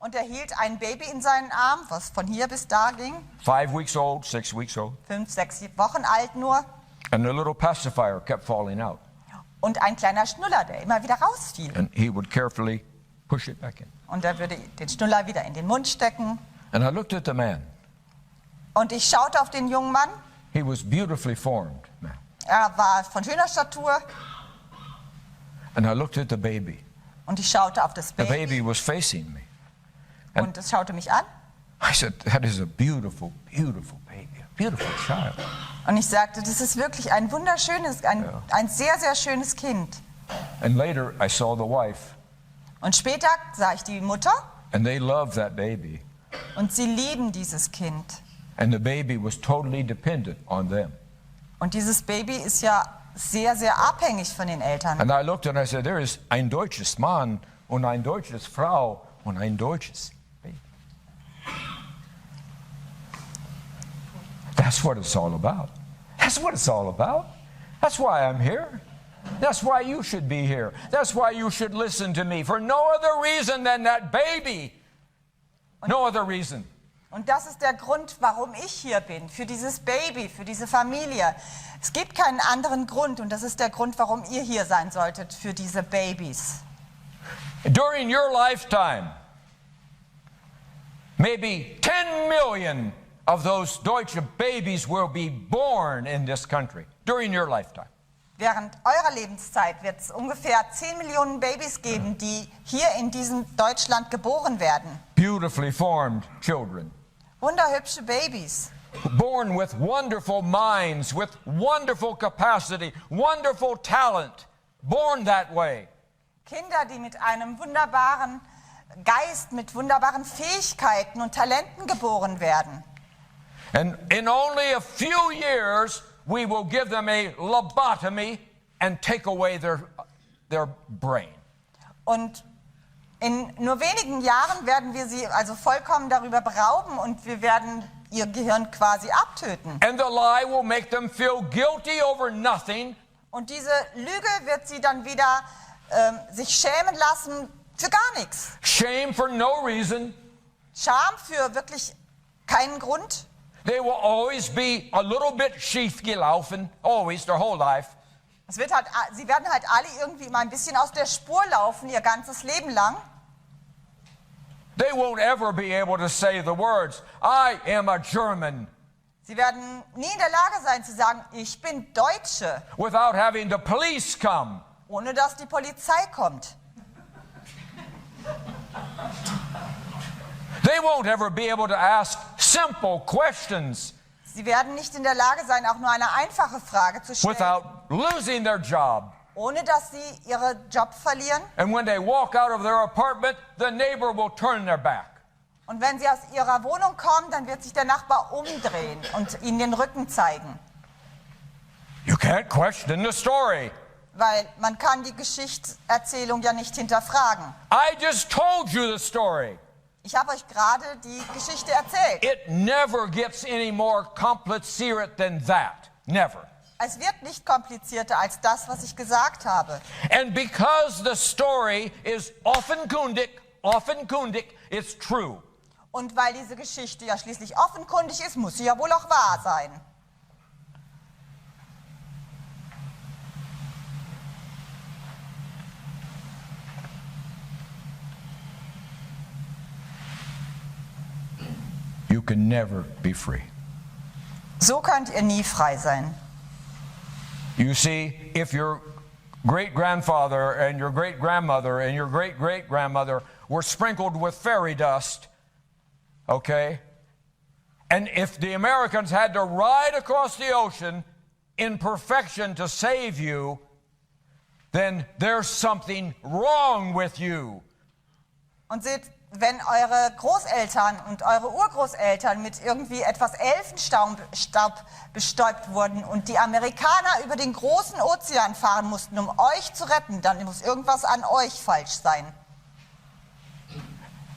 Und er hielt ein Baby in seinen Arm, was von hier bis da ging. 5 weeks old, 6 weeks old. 5, 6 Wochen alt nur. And the little pacifier kept falling out. Und ein kleiner Schnuller, der immer wieder rausfiel. And he would carefully push it back in. Und er würde den Schnuller wieder in den Mund stecken. And I looked at the man. Und ich schaute auf den jungen Mann. He was beautifully formed, man. Er war von schöner Statur. And I looked at the baby. Und ich schaute auf das The Baby. baby was facing me. Und es schaute mich an. I said, that is a beautiful, beautiful baby, a beautiful child. Und ich sagte, das ist wirklich ein wunderschönes, ein sehr, sehr schönes Kind. And later I saw the wife. Und später sah ich die Mutter. And they loved that baby. Und sie lieben dieses Kind. And the baby was totally dependent on them. Und dieses Baby ist ja sehr, sehr abhängig von den Eltern. And I looked and I said, there is ein deutsches Mann und ein deutsches Frau und ein deutsches Baby. That's what it's all about. That's what it's all about. That's why I'm here. That's why you should be here. That's why you should listen to me. For no other reason than that baby. No other reason. Und das ist der Grund, warum ich hier bin, für dieses Baby, für diese Familie. Es gibt keinen anderen Grund und das ist der Grund, warum ihr hier sein solltet, für diese Babys. During your lifetime, maybe 10 million of those deutsche babies will be born in this country. During your lifetime. Während eurer Lebenszeit wird es ungefähr 10 Millionen Babys geben, die hier in diesem Deutschland geboren werden. Beautifully formed children. Wunderhübsche Babys. Born with wonderful minds, with wonderful capacity, wonderful talent. Born that way. Kinder, die mit einem wunderbaren Geist, mit wunderbaren Fähigkeiten und Talenten geboren werden. And in only a few years, we will give them a lobotomy and take away their brain. Und in nur wenigen Jahren werden wir sie also vollkommen darüber berauben und wir werden ihr Gehirn quasi abtöten. And the lie will make them feel guilty over nothing. Und diese Lüge wird sie dann wieder sich schämen lassen für gar nichts. Shame for no reason. Scham für wirklich keinen Grund. They will always be a little bit schief gelaufen, always, their whole life. Sie werden halt alle irgendwie immer ein bisschen aus der Spur laufen, ihr ganzes Leben lang. They won't ever be able to say the words, I am a German. Sie werden nie in der Lage sein zu sagen, ich bin Deutsche. Without having the police come. Ohne dass die Polizei kommt. They won't ever be able to ask simple questions. Sie werden nicht in der Lage sein, auch nur eine einfache Frage zu stellen. Without losing their job. Ohne dass sie ihren Job verlieren. And when they walk out of their apartment, the neighbor will turn their back. Und wenn sie aus ihrer Wohnung kommen, dann wird sich der Nachbar umdrehen und ihnen den Rücken zeigen. You can't question the story. Weil man kann die Geschichtserzählung ja nicht hinterfragen. I just told you the story. Ich habe euch gerade die Geschichte erzählt. It never gets any more complicated than that. Never. Es wird nicht komplizierter als das, was ich gesagt habe. And because the story is offenkundig, it's true. Und weil diese Geschichte ja schließlich offenkundig ist, muss sie ja wohl auch wahr sein. You can never be free. So könnt ihr nie frei sein. You see, if your great-grandfather and your great-grandmother and your great-great-grandmother were sprinkled with fairy dust, okay, and if the Americans had to ride across the ocean in perfection to save you, then there's something wrong with you. Und seht, wenn eure Großeltern und eure Urgroßeltern mit irgendwie etwas Elfenstaub bestäubt wurden und die Amerikaner über den großen Ozean fahren mussten, um euch zu retten, dann muss irgendwas an euch falsch sein.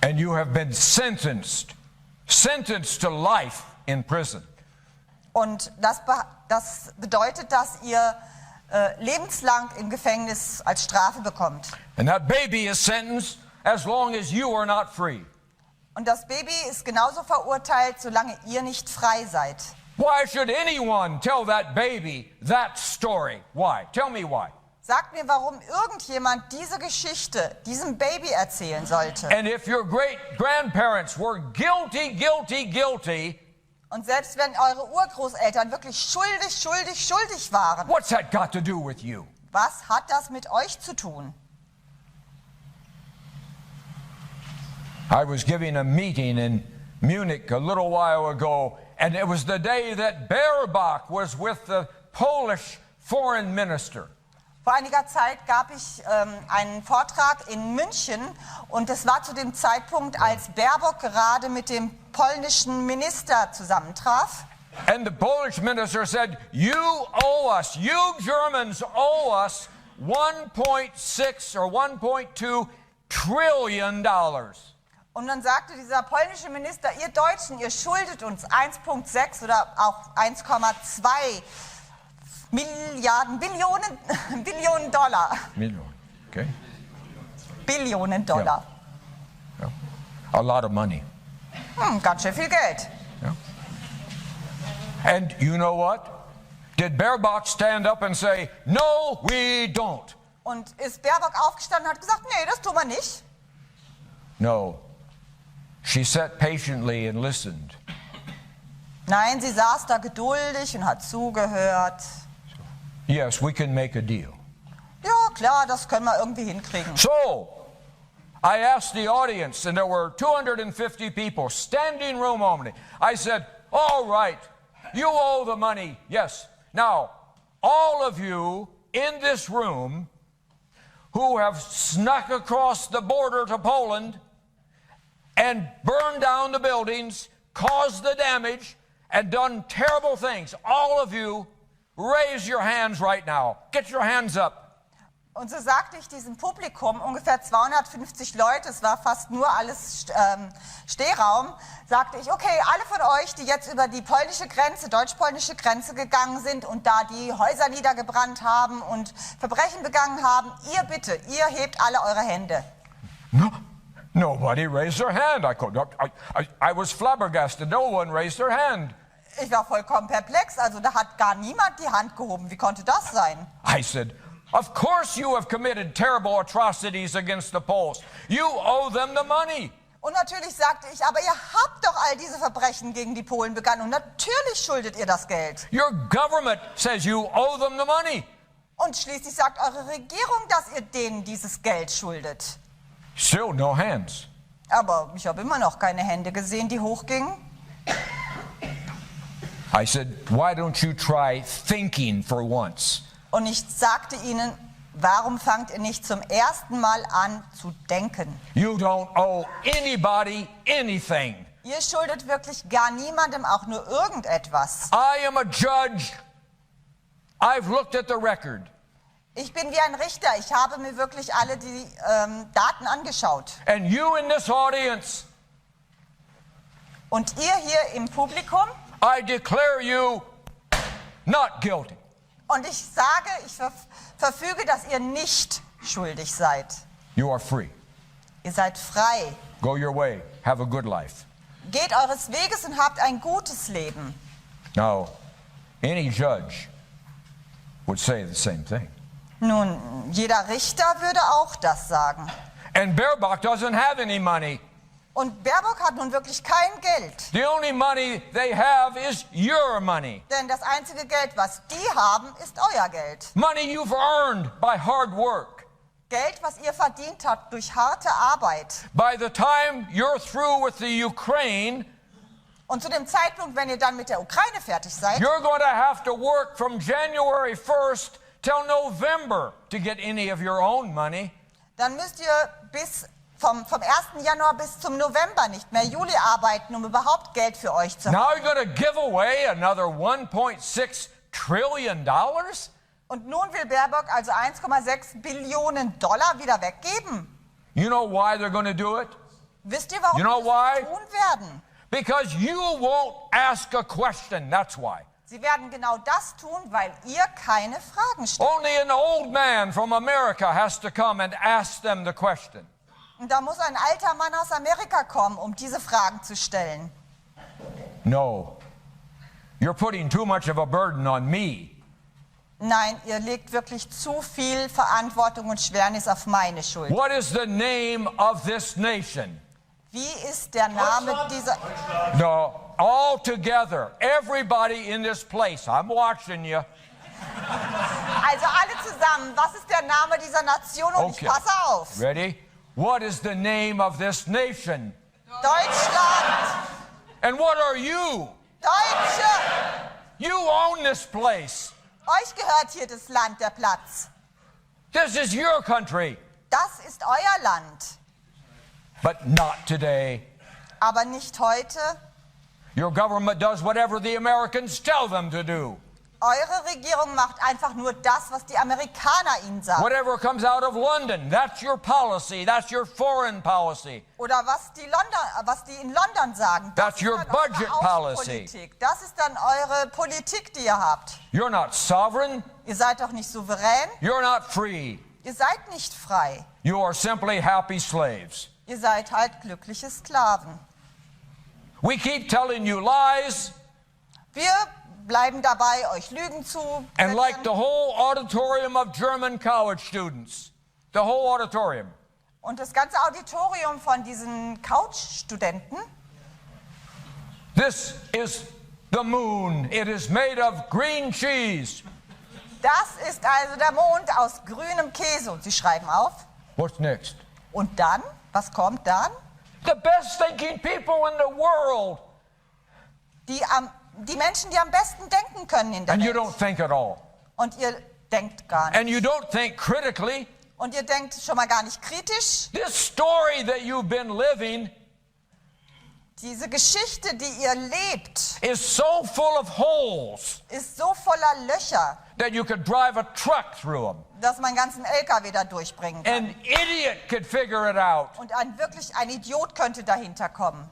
And you have been sentenced to life in prison. Und das bedeutet, dass ihr lebenslang im Gefängnis als Strafe bekommt. And that baby is sentenced as long as you are not free. Und das Baby ist genauso verurteilt, solange ihr nicht frei seid. Why should anyone tell that baby that story? Why? Tell me why. Sagt mir, warum irgendjemand diese Geschichte diesem Baby erzählen sollte. And if your great-grandparents were guilty, und selbst wenn eure Urgroßeltern wirklich schuldig waren, what's that got to do with you? was hat das mit euch zu tun? I was giving a meeting in Munich a little while ago, and it was the day that Baerbock was with the Polish foreign minister. Vor einiger Zeit gab ich einen Vortrag in München und es war zu dem Zeitpunkt, als Baerbock gerade mit dem polnischen Minister zusammentraf. And the Polish minister said, you Germans owe us 1.6 or 1.2 trillion dollars. Und dann sagte dieser polnische Minister, ihr Deutschen, ihr schuldet uns 1,6 oder auch 1,2 Billionen Dollar. Million, okay. Billionen Dollar. Yeah. A lot of money. Ganz schön viel Geld. Yeah. And you know what? Did Baerbock stand up and say, no, we don't? Und ist Baerbock aufgestanden und hat gesagt, nee, das tun wir nicht? No. She sat patiently and listened. Nein, sie saß da geduldig und hat zugehört. Yes, we can make a deal. Ja, klar, das können wir irgendwie hinkriegen. So, I asked the audience, and there were 250 people, standing room only. I said, all right, you owe the money, yes. Now, all of you in this room who have snuck across the border to Poland and burned down the buildings, caused the damage, and done terrible things, all of you, raise your hands right now. Get your hands up. Und so sagte ich diesem Publikum, ungefähr 250 Leute, es war fast nur alles Stehraum, sagte ich, okay, alle von euch, die jetzt über die polnische Grenze, deutsch-polnische Grenze gegangen sind und da die Häuser niedergebrannt haben und Verbrechen begangen haben, ihr bitte, ihr hebt alle eure Hände. No, nobody raised their hand. I was flabbergasted. No one raised their hand. Ich war vollkommen perplex, also da hat gar niemand die Hand gehoben. Wie konnte das sein? I said, of course you have committed terrible atrocities against the Poles. You owe them the money. Und natürlich sagte ich, aber ihr habt doch all diese Verbrechen gegen die Polen begangen und natürlich schuldet ihr das Geld. Your government says you owe them the money. Und schließlich sagt eure Regierung, dass ihr denen dieses Geld schuldet. Still no hands. Aber ich habe immer noch keine Hände gesehen, die hochgingen. I said, why don't you try thinking for once? Und ich sagte ihnen, Warum fangt ihr nicht zum ersten Mal an zu denken? You don't owe anybody anything. Ihr schuldet wirklich gar niemandem auch nur irgendetwas. I am a judge. I've looked at the record. Ich bin wie ein Richter. Ich habe mir wirklich alle die Daten angeschaut. And you in this audience, Und ihr hier im Publikum, I declare you not guilty. und ich sage, ich verfüge, dass ihr nicht schuldig seid. You are free. Ihr seid frei. Go your way. Have a good life. Geht eures Weges und habt ein gutes Leben. Now, any judge would say the same thing. Nun, jeder Richter würde auch das sagen. And Baerbock doesn't have any money. Und Baerbock hat nun wirklich kein Geld. The only money they have is your money. Denn das einzige Geld, was die haben, ist euer Geld. Money you've earned by hard work. Geld, was ihr verdient habt durch harte Arbeit. By the time you're through with the Ukraine, Und zu dem Zeitpunkt, wenn ihr dann mit der Ukraine fertig seid, you're going to have to work from January 1st till November to get any of your own money. dann müsst ihr vom 1. Januar bis zum November, nicht mehr Juli arbeiten, um überhaupt Geld für euch zu haben. Now you're going to give away another $1.6 trillion? Und nun will Baerbock also 1,6 Billionen Dollar wieder weggeben. You know why they're going to do it? Wisst ihr, warum You know sie why? das tun werden? Because you won't ask a question, that's why. Sie werden genau das tun, weil ihr keine Fragen stellt. Only an old man from America has to come and ask them the question. Und da muss ein alter Mann aus Amerika kommen, um diese Fragen zu stellen. No, you're putting too much of a burden on me. Nein, ihr legt wirklich zu viel Verantwortung und Schwernis auf meine Schultern. What is the name of this nation? Wie ist der Name dieser... No, all together, everybody in this place, I'm watching you. Also alle zusammen, was ist der Name dieser Nation? Und Okay. ich passe auf. Ready? What is the name of this nation? Deutschland, And what are you? Deutsche, You own this place. euch gehört hier das Land, der Platz. This is your country. Das ist euer Land, But not today. aber nicht heute. Your government does whatever the Americans tell them to do. Eure Regierung macht einfach nur das, was die Amerikaner ihnen sagen. Whatever comes out of London, that's your policy. That's your foreign policy. Oder was die in London sagen. Das That's ist your dann eure budget policy. Außenpolitik. Das ist dann eure Politik, die ihr habt. You're not sovereign. Ihr seid doch nicht souverän. You're not free. Ihr seid nicht frei. You are simply happy slaves. Ihr seid halt glückliche Sklaven. We keep telling you lies, Wir bleiben dabei, euch Lügen zu and like the servieren. whole auditorium of German college students, the whole auditorium, Und das ganze Auditorium von diesen Couchstudenten, this is the moon. It is made of green cheese. das ist also der Mond aus grünem Käse. Und sie schreiben auf. What's next? Und dann, was kommt dann? The best thinking people in the world, Die Menschen, die am besten denken können in der and you Welt. don't think at all. Und ihr denkt gar nicht. And you don't think critically. Und ihr denkt schon mal gar nicht kritisch. This story that you've been living Diese Geschichte, die ihr lebt, is so full of holes ist so voller Löcher, that you could drive a truck through them. dass man einen ganzen LKW da durchbringen kann. An idiot could figure it out. Und wirklich ein Idiot könnte dahinter kommen.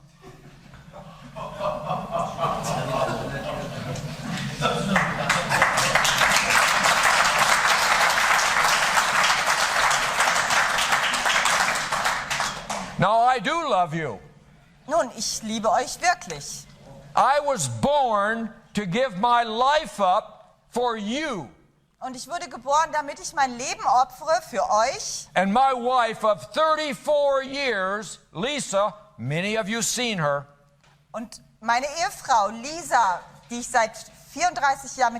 Now, I do love you. Nun, ich liebe euch wirklich. I was born to give my life up for you. Und ich wurde geboren, damit ich mein Leben opfere für euch. And my wife of 34 years, Lisa, many of you seen her, Und meine Ehefrau Lisa, mit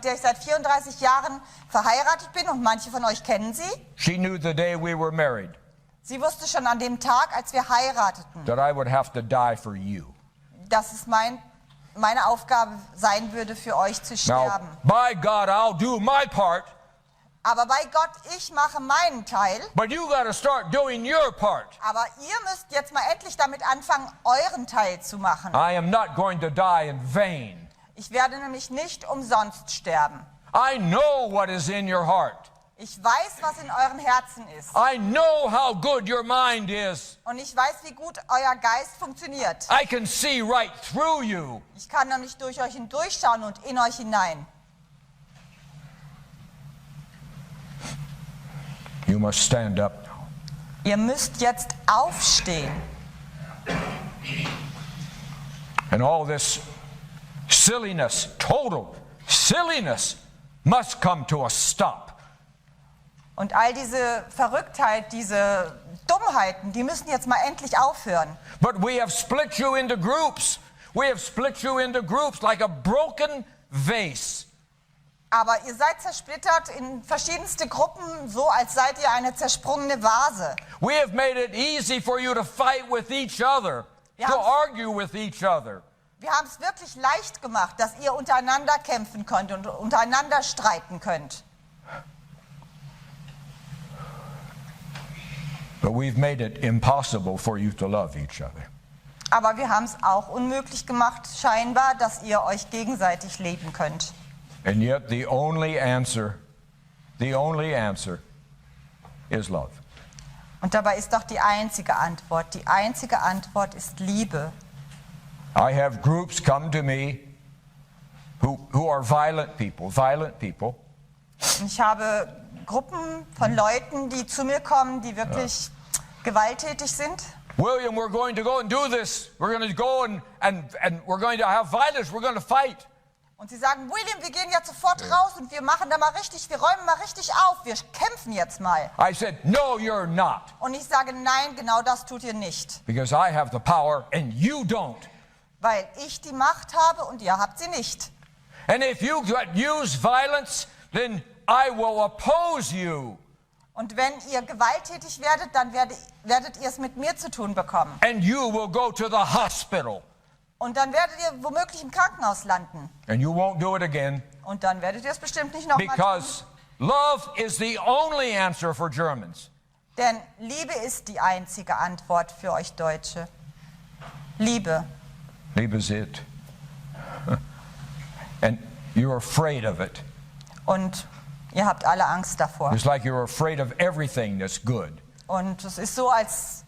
der ich seit 34 Jahren verheiratet bin, und manche von euch kennen sie, she knew the day we were married sie wusste schon an dem Tag, als wir heirateten, that I would have to die for you. dass es meine Aufgabe sein würde, für euch zu Now, sterben. by God, I'll do my part. Aber bei Gott, ich mache meinen Teil. But you got to start doing your part. Aber ihr müsst jetzt mal endlich damit anfangen, euren Teil zu machen. I am not going to die in vain. Ich werde nämlich nicht umsonst sterben. I know what is in your heart. Ich weiß, was in euren Herzen ist. I know how good your mind is. Und ich weiß, wie gut euer Geist funktioniert. I can see right through you. Ich kann nämlich durch euch hindurchschauen und in euch hinein. You must stand up now. Ihr müsst jetzt aufstehen. And all this silliness, total silliness, must come to a stop. Und all diese Verrücktheit, diese Dummheiten, die müssen jetzt mal endlich aufhören. But we have split you into groups. We have split you into groups like a broken vase. Aber ihr seid zersplittert in verschiedenste Gruppen, so als seid ihr eine zersprungene Vase. We have made it easy for you to fight with each other, to argue with each other. Wir haben es wirklich leicht gemacht, dass ihr untereinander kämpfen könnt und untereinander streiten könnt. But we've made it impossible for you to love each other. Aber wir haben es auch unmöglich gemacht, scheinbar, dass ihr euch gegenseitig lieben könnt. And yet the only answer is love. Und dabei ist doch die einzige Antwort ist Liebe. I have groups come to me who are violent people. Und ich habe Gruppen von Leuten, die zu mir kommen, die wirklich gewalttätig sind. William, we're going to go and do this. We're going to go and we're going to have violence. We're going to fight. Und sie sagen, William, wir gehen jetzt sofort raus und wir machen da mal richtig, wir räumen mal richtig auf, wir kämpfen jetzt mal. I said, no, you're not. Und ich sage, nein, genau das tut ihr nicht. Because I have the power and you don't. Weil ich die Macht habe und ihr habt sie nicht. And if you use violence, then I will oppose you. Und wenn ihr gewalttätig werdet, dann werdet ihr es mit mir zu tun bekommen. And you will go to the hospital. Und dann werdet ihr womöglich im Krankenhaus landen. And you won't do it again. Und dann werdet ihr es bestimmt nicht nochmal tun. Because love is the only answer for Germans. Denn Liebe ist die einzige Antwort für euch Deutsche. Liebe. Liebe is it. And you're afraid of it. Und ihr habt alle Angst davor. It's like you're afraid of everything that's good. Und es ist so, als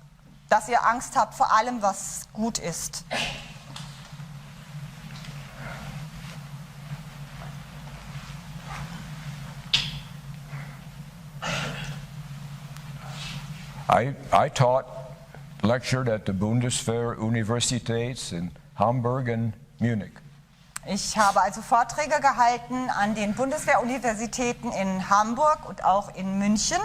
dass ihr Angst habt vor allem, was gut ist. I lectured at the Bundeswehr-Universitäts in Hamburg and Munich. Ich habe also Vorträge gehalten an den Bundeswehr-Universitäten in Hamburg und auch in München.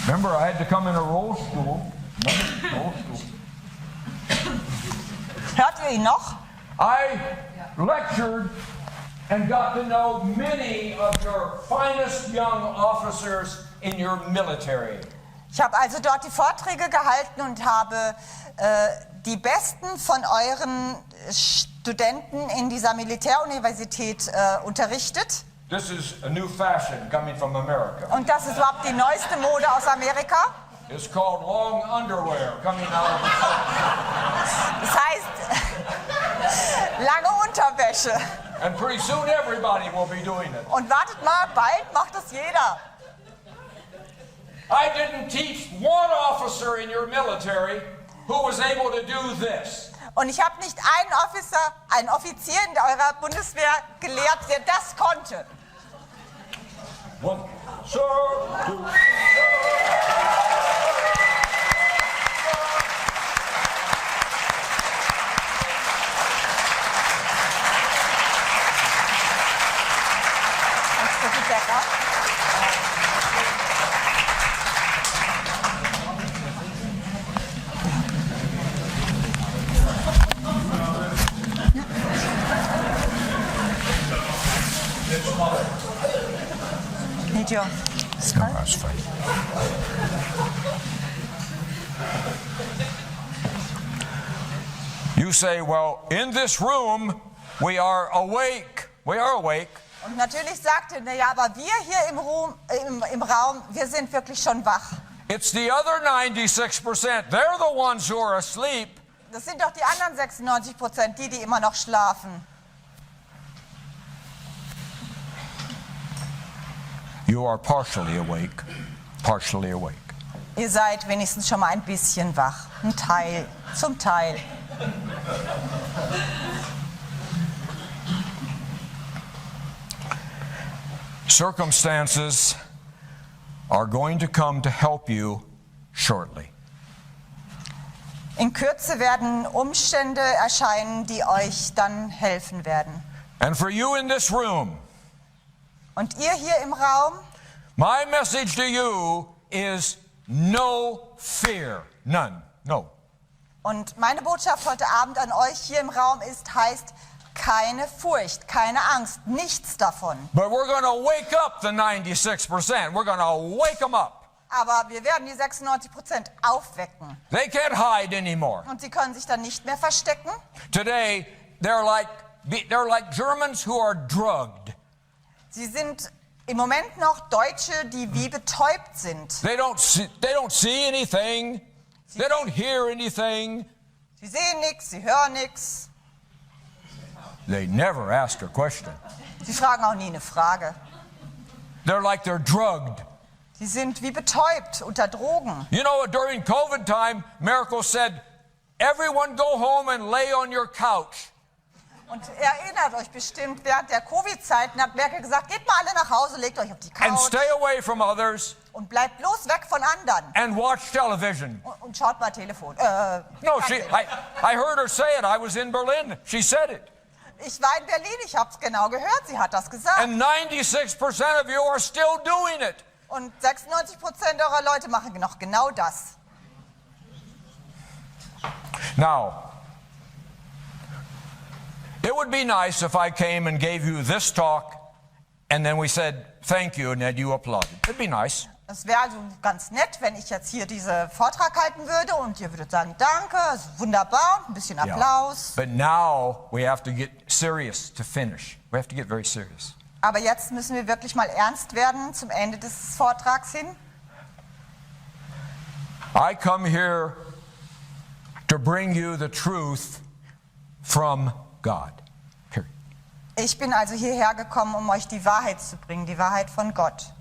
Remember, I had to come in a Rollstuhl. Hört ihr ihn noch? I lectured and got to know many of your finest young officers in your military. Ich habe also dort die Vorträge gehalten und habe die besten von euren Studenten in dieser Militäruniversität unterrichtet. This is a new fashion coming from America. Und das ist überhaupt die neueste Mode aus Amerika. It's called long underwear coming out of the Das heißt lange Unterwäsche. And pretty soon everybody will be doing it. Und wartet mal, bald macht es jeder. I didn't teach one officer in your military who was able to do this. Und ich habe nicht einen Offizier in eurer Bundeswehr gelehrt, der das konnte. One, sir, two, Need you. No, that's fine. You say, well, in this room we are awake. We are awake. Und natürlich sagt ihr, naja, aber wir hier im Raum, wir sind wirklich schon wach. It's the other 96%. They're the ones who are asleep. Das sind doch die anderen 96%, die immer noch schlafen. You are partially awake. Partially awake. Ihr seid wenigstens schon mal ein bisschen wach. Ein Teil, zum Teil. Circumstances are going to come to help you shortly. In Kürze werden Umstände erscheinen, die euch dann helfen werden. And for you in this room, und ihr hier im Raum, my message to you is no fear. None. No. Und meine Botschaft heute Abend an euch hier im Raum heißt keine Furcht, keine Angst, nichts davon. But we're going to wake up the 96%. We're going to wake them up. Aber wir werden die 96% aufwecken. They can't hide anymore. Und sie können sich dann nicht mehr verstecken. Today, they're like Germans who are drugged. Sie sind im Moment noch Deutsche, die wie betäubt sind. They don't see anything. They don't hear anything. Sie sehen nichts, sie hören nichts. They never ask a question. Sie fragen auch nie eine Frage. They're drugged. Sie sind wie betäubt unter Drogen. You know, during COVID time, Miracle said, everyone go home and lay on your couch. Und erinnert euch bestimmt, während der Covid-Zeiten hat Merkel gesagt, geht mal alle nach Hause, legt euch auf die Couch. And stay away from others. Und bleibt bloß weg von anderen. And watch television. Und schaut mal Telefon. No, I heard her say it. I was in Berlin. She said it. Ich war in Berlin, ich habe es genau gehört, sie hat das gesagt. And 96% of you are still doing it. Und 96% eurer Leute machen noch genau das. Now, it would be nice if I came and gave you this talk and then we said thank you and then you applauded. It'd be nice. Es wäre also ganz nett, wenn ich jetzt hier diesen Vortrag halten würde und ihr würdet sagen, danke, ist wunderbar, ein bisschen Applaus. Yeah. But now we have to get serious to finish. We have to get very serious. Aber jetzt müssen wir wirklich mal ernst werden zum Ende des Vortrags hin. I come here to bring you the truth from God. Period. Ich bin also hierher gekommen, um euch die Wahrheit zu bringen, die Wahrheit von Gott.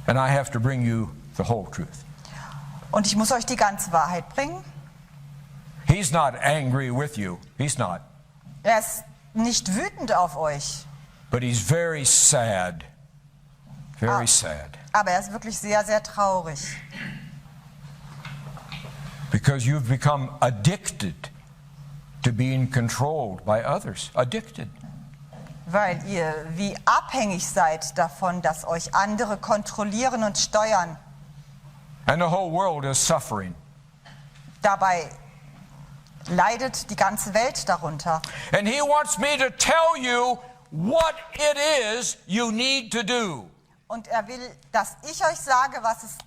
And I have to bring you the whole truth. Und ich muss euch die ganze Wahrheit bringen. He's not angry with you. He's not. Er ist nicht wütend auf euch. But he's very sad. Very sad. Aber er ist wirklich sehr, sehr traurig. Because you've become addicted to being controlled by others. Addicted. Weil ihr wie abhängig seid davon, dass euch andere kontrollieren und steuern. And the whole world is suffering. Dabei leidet die ganze Welt darunter. And he wants me to tell you what it is you need to do. Und er will, dass ich euch sage, was es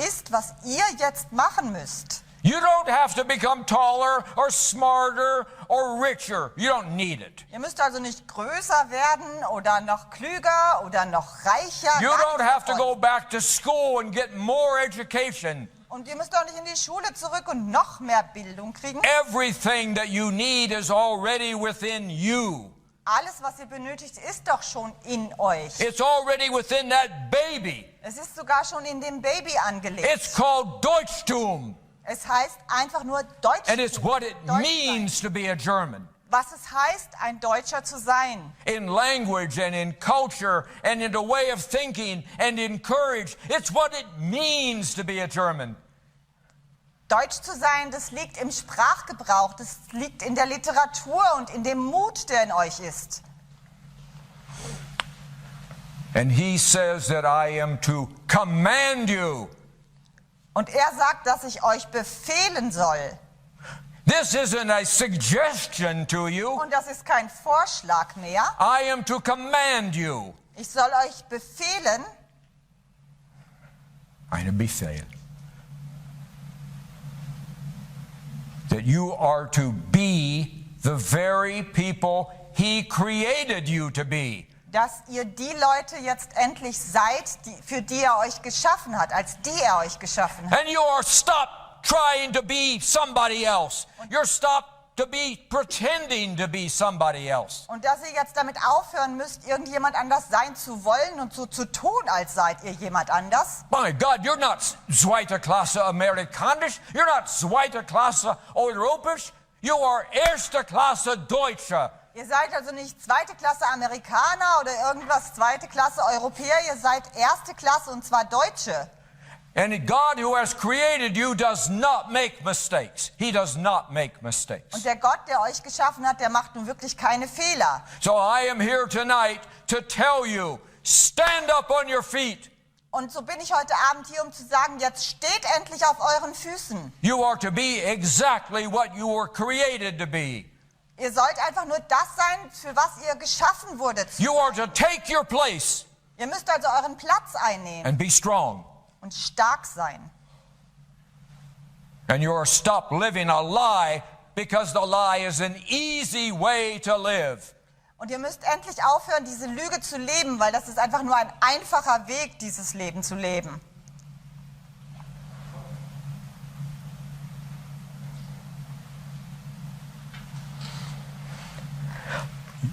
ist, was ihr jetzt machen müsst. You don't have to become taller or smarter or richer. You don't need it. Ihr müsst also nicht größer werden oder noch klüger oder noch reicher. You don't have to go back to school and get more education. Und ihr müsst auch nicht in die Schule zurück und noch mehr Bildung kriegen. Everything that you need is already within you. Alles, was ihr benötigt, ist doch schon in euch. It's already within that baby. Es ist sogar schon in dem Baby angelegt. It's called Deutschtum. Es heißt einfach nur Deutsch. And it's what it means to be a German. Was es heißt, ein Deutscher zu sein. In language and in culture and in the way of thinking and in courage. It's what it means to be a German. Deutsch zu sein, das liegt im Sprachgebrauch, das liegt in der Literatur und in dem Mut, der in euch ist. And he says that I am to command you. Und er sagt, dass ich euch befehlen soll. This isn't a suggestion to you. Und das ist kein Vorschlag mehr. I am to command you. Ich soll euch befehlen. Eine Befehl. that you are to be the very people He created you to be. Dass ihr die Leute jetzt endlich seid, für die er euch geschaffen hat, als die er euch geschaffen hat. And you are stopped trying to be somebody else. You're stopped to be pretending to be somebody else. Und dass ihr jetzt damit aufhören müsst, irgendjemand anders sein zu wollen und so zu tun, als seid ihr jemand anders. My God, you're not zweite Klasse Amerikanisch. You're not zweite Klasse Europäisch. You are erste Klasse Deutsche. Ihr seid also nicht zweite Klasse Amerikaner oder irgendwas zweite Klasse Europäer. Ihr seid erste Klasse und zwar Deutsche. And God who has created you does not make mistakes. He does not make mistakes. Und der Gott, der euch geschaffen hat, der macht nun wirklich keine Fehler. So I am here tonight to tell you, stand up on your feet. Und so bin ich heute Abend hier, um zu sagen, jetzt steht endlich auf euren Füßen. You are to be exactly what you were created to be. Ihr sollt einfach nur das sein, für was ihr geschaffen wurdet. You are to take your place Ihr müsst also euren Platz einnehmen and be strong. und stark sein. And you are stop living a lie because the lie is an easy way to live. Und ihr müsst endlich aufhören, diese Lüge zu leben, weil das ist einfach nur ein einfacher Weg, dieses Leben zu leben.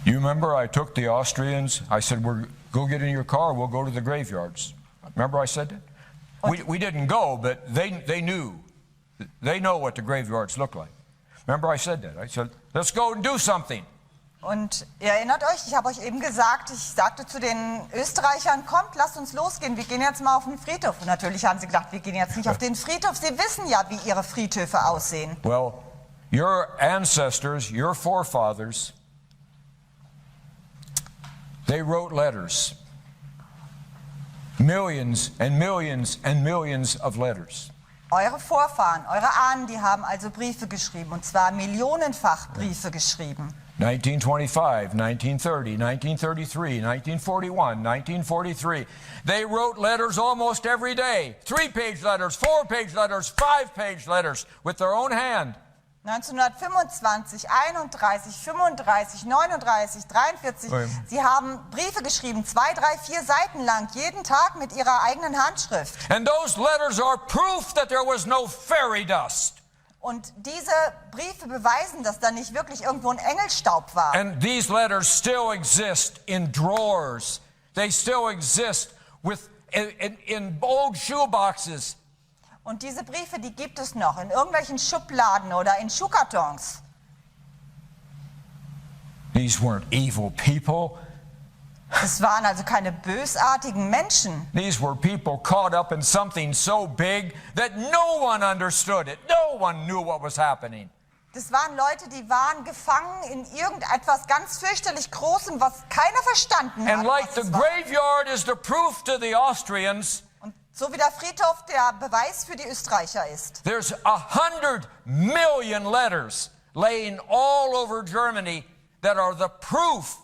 You remember I took the Austrians, I said, go get in your car, we'll go to the graveyards. Remember I said that? We didn't go, but they knew. They know what the graveyards look like. Remember I said that? I said, let's go and do something. Und ihr erinnert euch, ich habe euch eben gesagt, ich sagte zu den Österreichern, kommt, lasst uns losgehen, wir gehen jetzt mal auf den Friedhof. Und natürlich haben sie gedacht, wir gehen jetzt nicht auf den Friedhof. Sie wissen ja, wie ihre Friedhöfe aussehen. Well, your ancestors, your forefathers, they wrote letters. Millions and millions and millions of letters. Eure Vorfahren, eure Ahnen, die haben also Briefe geschrieben, und zwar millionenfach Briefe geschrieben. 1925, 1930, 1933, 1941, 1943. They wrote letters almost every day. 3-page letters, 4-page letters, 5-page letters with their own hand. 1925, 31, 35, 39, 43. Sie haben Briefe geschrieben, 2, 3, 4 Seiten lang, jeden Tag mit ihrer eigenen Handschrift. And those letters are proof that there was no fairy dust. Und diese Briefe beweisen, dass da nicht wirklich irgendwo ein Engelstaub war. And these letters still exist in drawers. They still exist in old shoeboxes. Und diese Briefe, die gibt es noch in irgendwelchen Schubladen oder in Schuhkartons. These weren't evil people. Das waren also keine bösartigen Menschen. These were people caught up in something so big that no one understood it. No one knew what was happening. Das waren Leute, die waren gefangen in irgendetwas ganz fürchterlich Großem, was keiner verstanden hat. And like the graveyard is the proof to the Austrians, und so wie der Friedhof der Beweis für die Österreicher ist. there's 100 million letters laying all over Germany that are the proof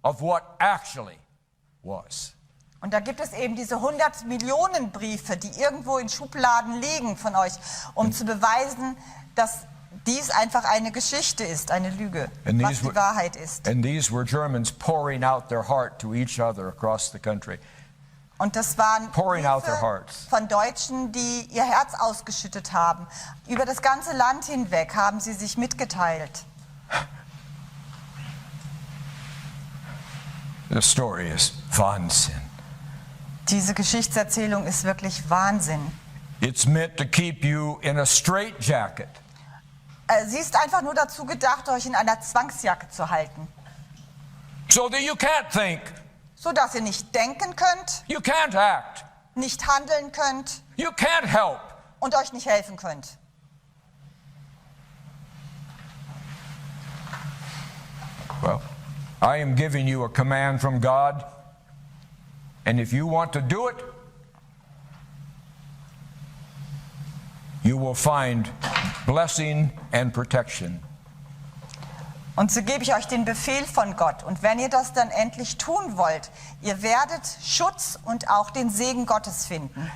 of what actually was. Und da gibt es eben diese 100 Millionen Briefe, die irgendwo in Schubladen liegen von euch, um zu beweisen, dass dies einfach eine Geschichte ist, eine Lüge, was die Wahrheit ist. And these were Germans pouring out their heart to each other across the country. Und das waren Pouring out their Briefe hearts. von Deutschen, die ihr Herz ausgeschüttet haben. Über das ganze Land hinweg haben sie sich mitgeteilt. The story is Wahnsinn. Diese Geschichtserzählung ist wirklich Wahnsinn. It's meant to keep you in a straitjacket. Sie ist einfach nur dazu gedacht, euch in einer Zwangsjacke zu halten. So that you can't think, So dass ihr nicht denken könnt, you can't act, nicht handeln könnt you can't help. und euch nicht helfen könnt. Well, I am giving you a command from God, and if you want to do it, you will find blessing and protection. Und so gebe ich euch den Befehl von Gott. Und wenn ihr das dann endlich tun wollt, ihr werdet Schutz und auch den Segen Gottes finden.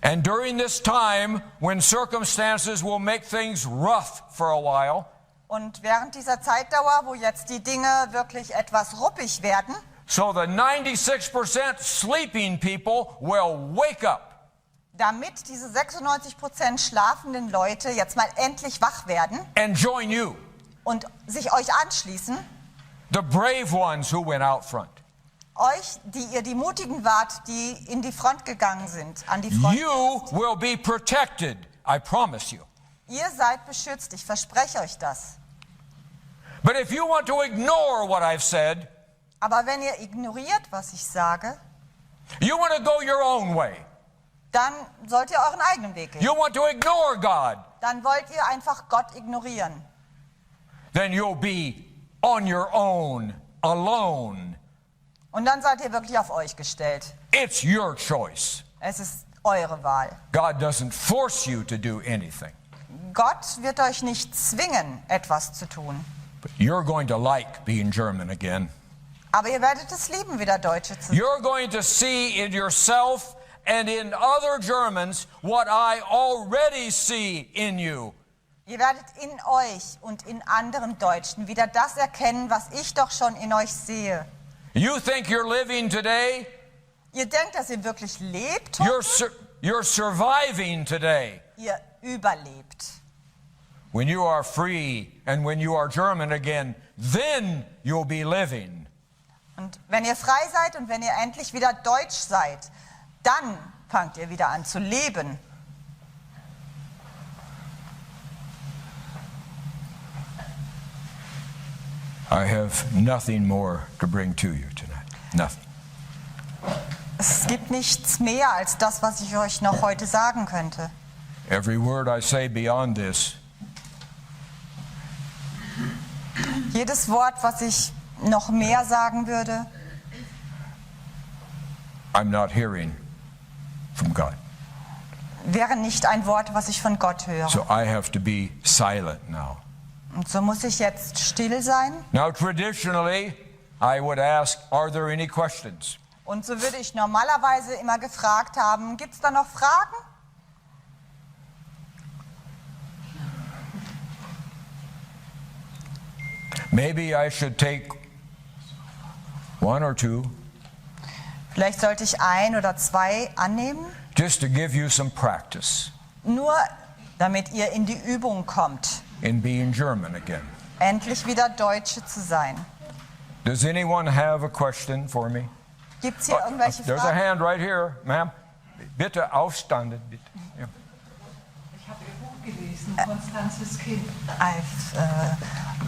And during this time, when circumstances will make things rough for a while, Und während dieser Zeitdauer, wo jetzt die Dinge wirklich etwas ruppig werden, so the 96% sleeping people will wake up. damit diese 96% schlafenden Leute jetzt mal endlich wach werden And join you, und sich euch anschließen, the brave ones who went out front. euch, die ihr die Mutigen wart, die in die Front gegangen sind, an die Front. You will be protected, I promise you. Ihr seid beschützt, ich verspreche euch das. But if you want to ignore what I've said, Aber wenn ihr ignoriert, was ich sage, you want to go your own way, dann sollt ihr euren eigenen Weg gehen. you want to ignore God, Dann wollt ihr einfach Gott ignorieren. then you'll be on your own, alone. Und dann seid ihr wirklich auf euch gestellt. It's your choice. Es ist eure Wahl. God doesn't force you to do anything. Gott wird euch nicht zwingen, etwas zu tun. But you're going to like being German again. Aber ihr werdet es lieben, wieder Deutsche zu sein. You're going to see in yourself and in other Germans what I already see in you. Ihr werdet in euch und in anderen Deutschen wieder das erkennen, was ich doch schon in euch sehe. You think you're living today? Ihr denkt, dass ihr wirklich lebt? You're surviving today. Ihr überlebt. When you are free and when you are German again, then you'll be living. Und wenn ihr frei seid und wenn ihr endlich wieder deutsch seid, dann fangt ihr wieder an zu leben. I have nothing more to bring to you tonight. Nothing. Es gibt nichts mehr als das, was ich euch noch heute sagen könnte. Every word I say beyond this Jedes Wort, was ich noch mehr sagen würde, I'm not hearing from God. wäre nicht ein Wort, was ich von Gott höre. So I have to be silent now. Und so muss ich jetzt still sein. Now traditionally, I would ask, are there any questions? Und so würde ich normalerweise immer gefragt haben, gibt es da noch Fragen? Maybe I should take one or two Vielleicht sollte ich ein oder zwei annehmen, just to give you some practice nur damit ihr in die Übung kommt, in being German again. endlich wieder Deutsche zu sein. Does anyone have a question for me? Gibt es hier irgendwelche There's a Fragen? hand right here, ma'am. Bitte aufstanden. Bitte. Ja. Ich habe Ihr Buch gelesen, Konstanzes Kind.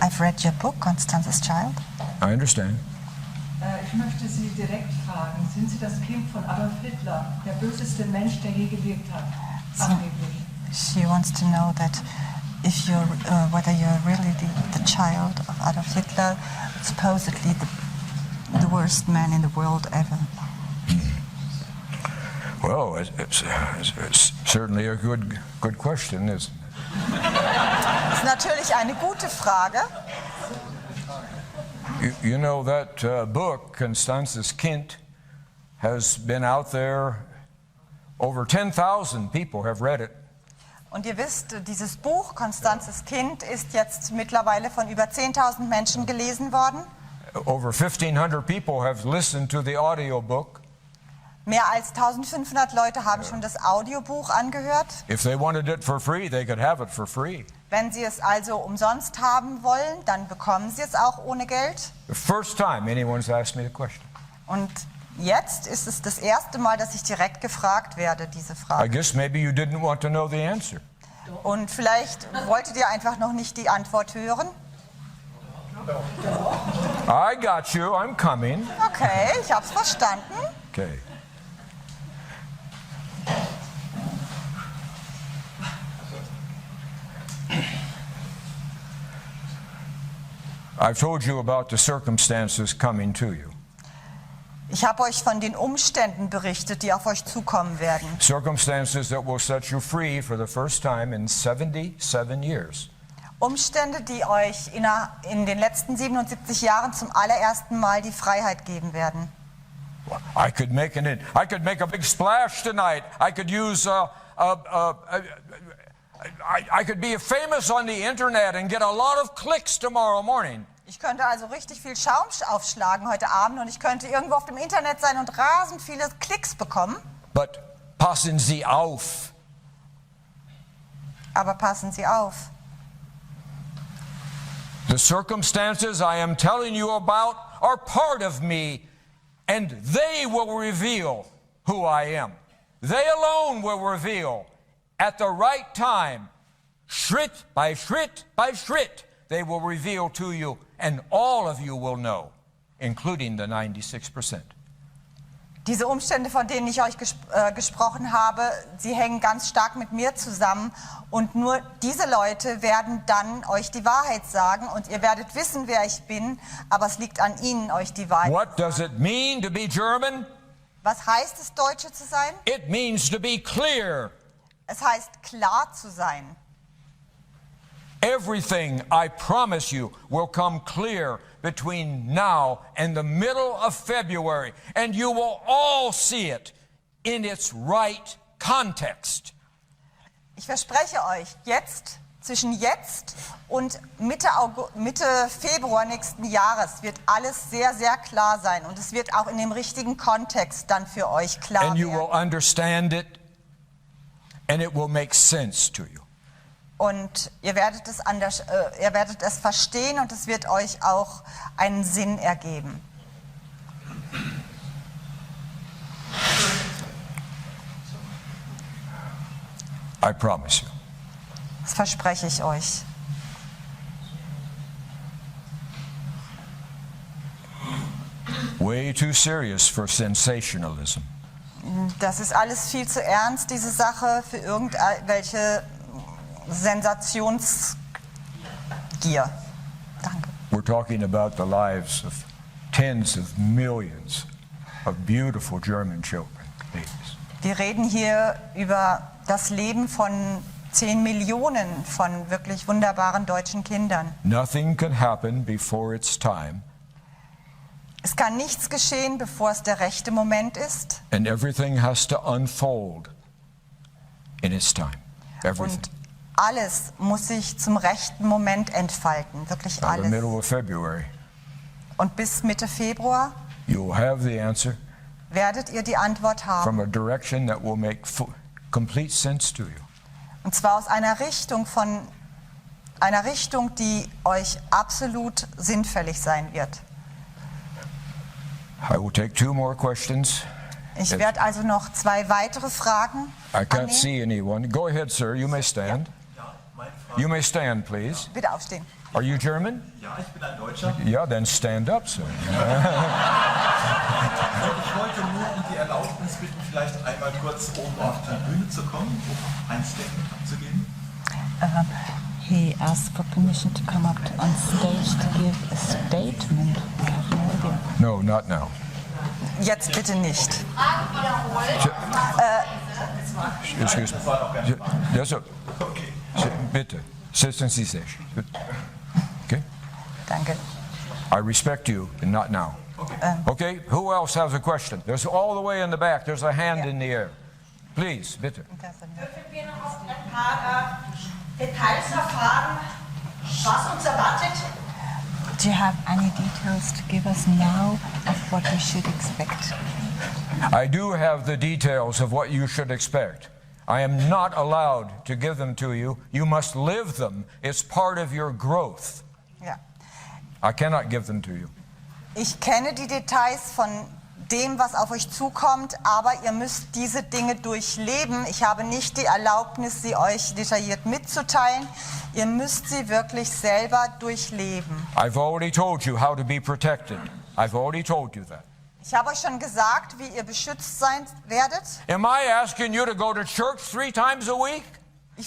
I've read your book, Constance's Child. I understand. Ich möchte Sie direkt fragen, sind Sie das Kind von Adolf Hitler, der böseste Mensch, der je gelebt hat? Angeblich. She wants to know that if you're, whether you're really the child of Adolf Hitler, supposedly the worst man in the world ever. Well, it's certainly a good question, isn't it? Das ist natürlich eine gute Frage. You know that book, Constanzes Kind, has been out there. Over 10,000 people have read it. Und ihr wisst, dieses Buch, Constanzes Kind, ist jetzt mittlerweile von über 10.000 Menschen gelesen worden. Over 1,500 people have listened to the audiobook. Mehr als 1.500 Leute haben schon das Audiobuch angehört. If they wanted it for free, they could have it for free. Wenn Sie es also umsonst haben wollen, dann bekommen Sie es auch ohne Geld. The first time anyone's asked me the question. Und jetzt ist es das erste Mal, dass ich direkt gefragt werde, diese I Frage. guess maybe you didn't want to know the answer. Und vielleicht wolltet ihr einfach noch nicht die Antwort hören. I got you. I'm coming. Okay, ich habe es verstanden. Okay. I've told you about the circumstances coming to you. Ich habe euch von den Umständen berichtet, die auf euch zukommen werden. Circumstances that will set you free for the first time in 77 years. Umstände, die euch in den letzten 77 Jahren zum allerersten Mal die Freiheit geben werden. I could make a big splash tonight. I could use I could be famous on the internet and get a lot of clicks tomorrow morning. Ich könnte also richtig viel Schaum aufschlagen heute Abend und ich könnte irgendwo auf dem Internet sein und rasend viele Klicks bekommen. But passen Sie auf. Aber passen Sie auf. The circumstances I am telling you about are part of me, and they will reveal who I am. They alone will reveal at the right time, Schritt by Schritt by Schritt, they will reveal to you, and all of you will know, including the 96%. Diese Umstände, von denen ich euch gesprochen habe, sie hängen ganz stark mit mir zusammen und nur diese Leute werden dann euch die Wahrheit sagen und ihr werdet wissen, wer ich bin, aber es liegt an ihnen, euch die Wahrheit zu sagen. What does it mean to be German? Was heißt es, Deutsche zu sein? It means to be clear. Es heißt, klar zu sein. Everything, I promise you, will come clear between now and the middle of February, and you will all see it in its right context. Ich verspreche euch, zwischen jetzt und Mitte Februar nächsten Jahres wird alles sehr, sehr klar sein und es wird auch in dem richtigen Kontext dann für euch klar And you will werden. understand it, and it will make sense to you. Und ihr werdet es verstehen und es wird euch auch einen Sinn ergeben. I promise you. Das verspreche ich euch. Way too serious for sensationalism. Das ist alles viel zu ernst, diese Sache, für irgendwelche Sensationsgier. Danke. We're talking about the lives of tens of millions of beautiful German children, babies. Wir reden hier über das Leben von 10 Millionen von wirklich wunderbaren deutschen Kindern. Nothing can happen before it's time, Es kann nichts geschehen, bevor es der rechte Moment ist. and everything has to unfold in its time. Everything. Und alles muss sich zum rechten Moment entfalten, wirklich By the alles. middle of February, Und bis Mitte Februar you'll have the answer werdet ihr die Antwort haben. from a direction that will make complete sense to you. Und zwar aus einer Richtung, die euch absolut sinnfällig sein wird. I will take 2 more questions. Ich werde also noch 2 weitere Fragen I can't annehmen. see anyone. Go ahead, sir. You may stand. You may stand, please. Bitte aufstehen. Are you German? Ja, ich bin ein Deutscher. Yeah, then stand up, sir. Ich wollte nur um die Erlaubnis bitten, vielleicht einmal kurz oben auf die Bühne zu kommen, um ein Statement abzugeben. He asked for permission to come up on stage to give a statement. I have no idea. No, not now. Jetzt bitte nicht. Excuse me. Yes, sir. Bitte. Setzen Sie sich. Okay? Danke. I respect you, and not now. Okay, who else has a question? There's all the way in the back. There's a hand in the air. Please, bitte. Dürfen wir noch auf ein paar Details erfahren, was uns erwartet? Do you have any details to give us now of what we should expect? I do have the details of what you should expect. I am not allowed to give them to you. You must live them. It's part of your growth. Ja. I cannot give them to you. Ich kenne die Details von dem, was auf euch zukommt, aber ihr müsst diese Dinge durchleben. Ich habe nicht die Erlaubnis, sie euch detailliert mitzuteilen. Ihr müsst sie wirklich selber durchleben. I've already told you how to be protected. I've already told you that. Ich habe euch schon gesagt, wie ihr beschützt sein werdet. Am I asking you to go to church 3 times a week?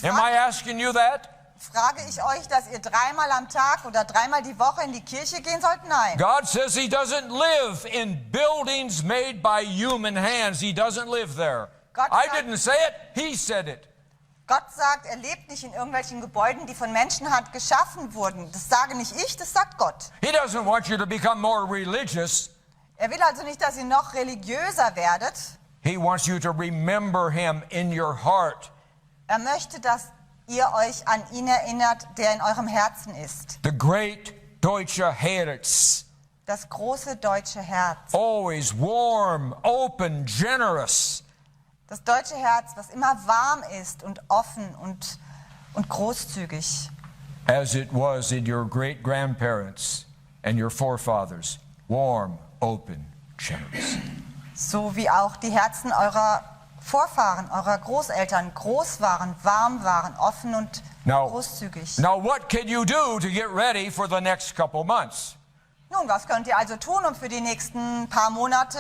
Am I asking you that? Frage ich euch, dass ihr 3-mal am Tag oder 3-mal die Woche in die Kirche gehen sollt? Nein. God says He doesn't live in buildings made by human hands. He doesn't live there. I didn't say it. He said it. Gott sagt, er lebt nicht in irgendwelchen Gebäuden, die von Menschenhand geschaffen wurden. Das sage nicht ich, das sagt Gott. He doesn't want you to become more religious. Er will also nicht, dass ihr noch religiöser werdet. He wants you to remember him in your heart. Er möchte, dass ihr euch an ihn erinnert, der in eurem Herzen ist. The great deutsche Herz. Das große deutsche Herz. Always warm, open, generous. Das deutsche Herz, was immer warm ist und offen und großzügig. As it was in your great-grandparents and your forefathers. Warm, open, generous. So wie auch die Herzen eurer Vorfahren, eurer Großeltern groß waren, warm waren, offen und großzügig. Now what can you do to get ready for the next couple months? Nun, was könnt ihr also tun, um für die nächsten paar Monate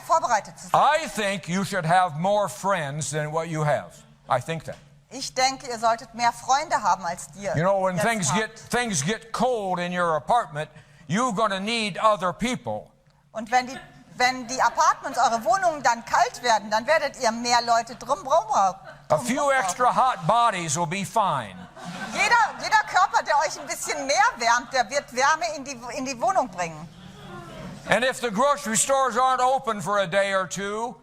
vorbereitet zu sein? I think you should have more friends than what you have. I think that. Ich denke, ihr solltet mehr Freunde haben als ihr. You know, when jetzt things get cold in your apartment, you're going to need other people. Und wenn die Apartments, eure Wohnungen dann kalt werden, dann werdet ihr mehr Leute drumherum brauchen. A few extra hot bodies will be fine. Jeder Körper, der euch ein bisschen mehr wärmt, der wird Wärme in die Wohnung bringen. And if the grocery stores aren't open for a day or two,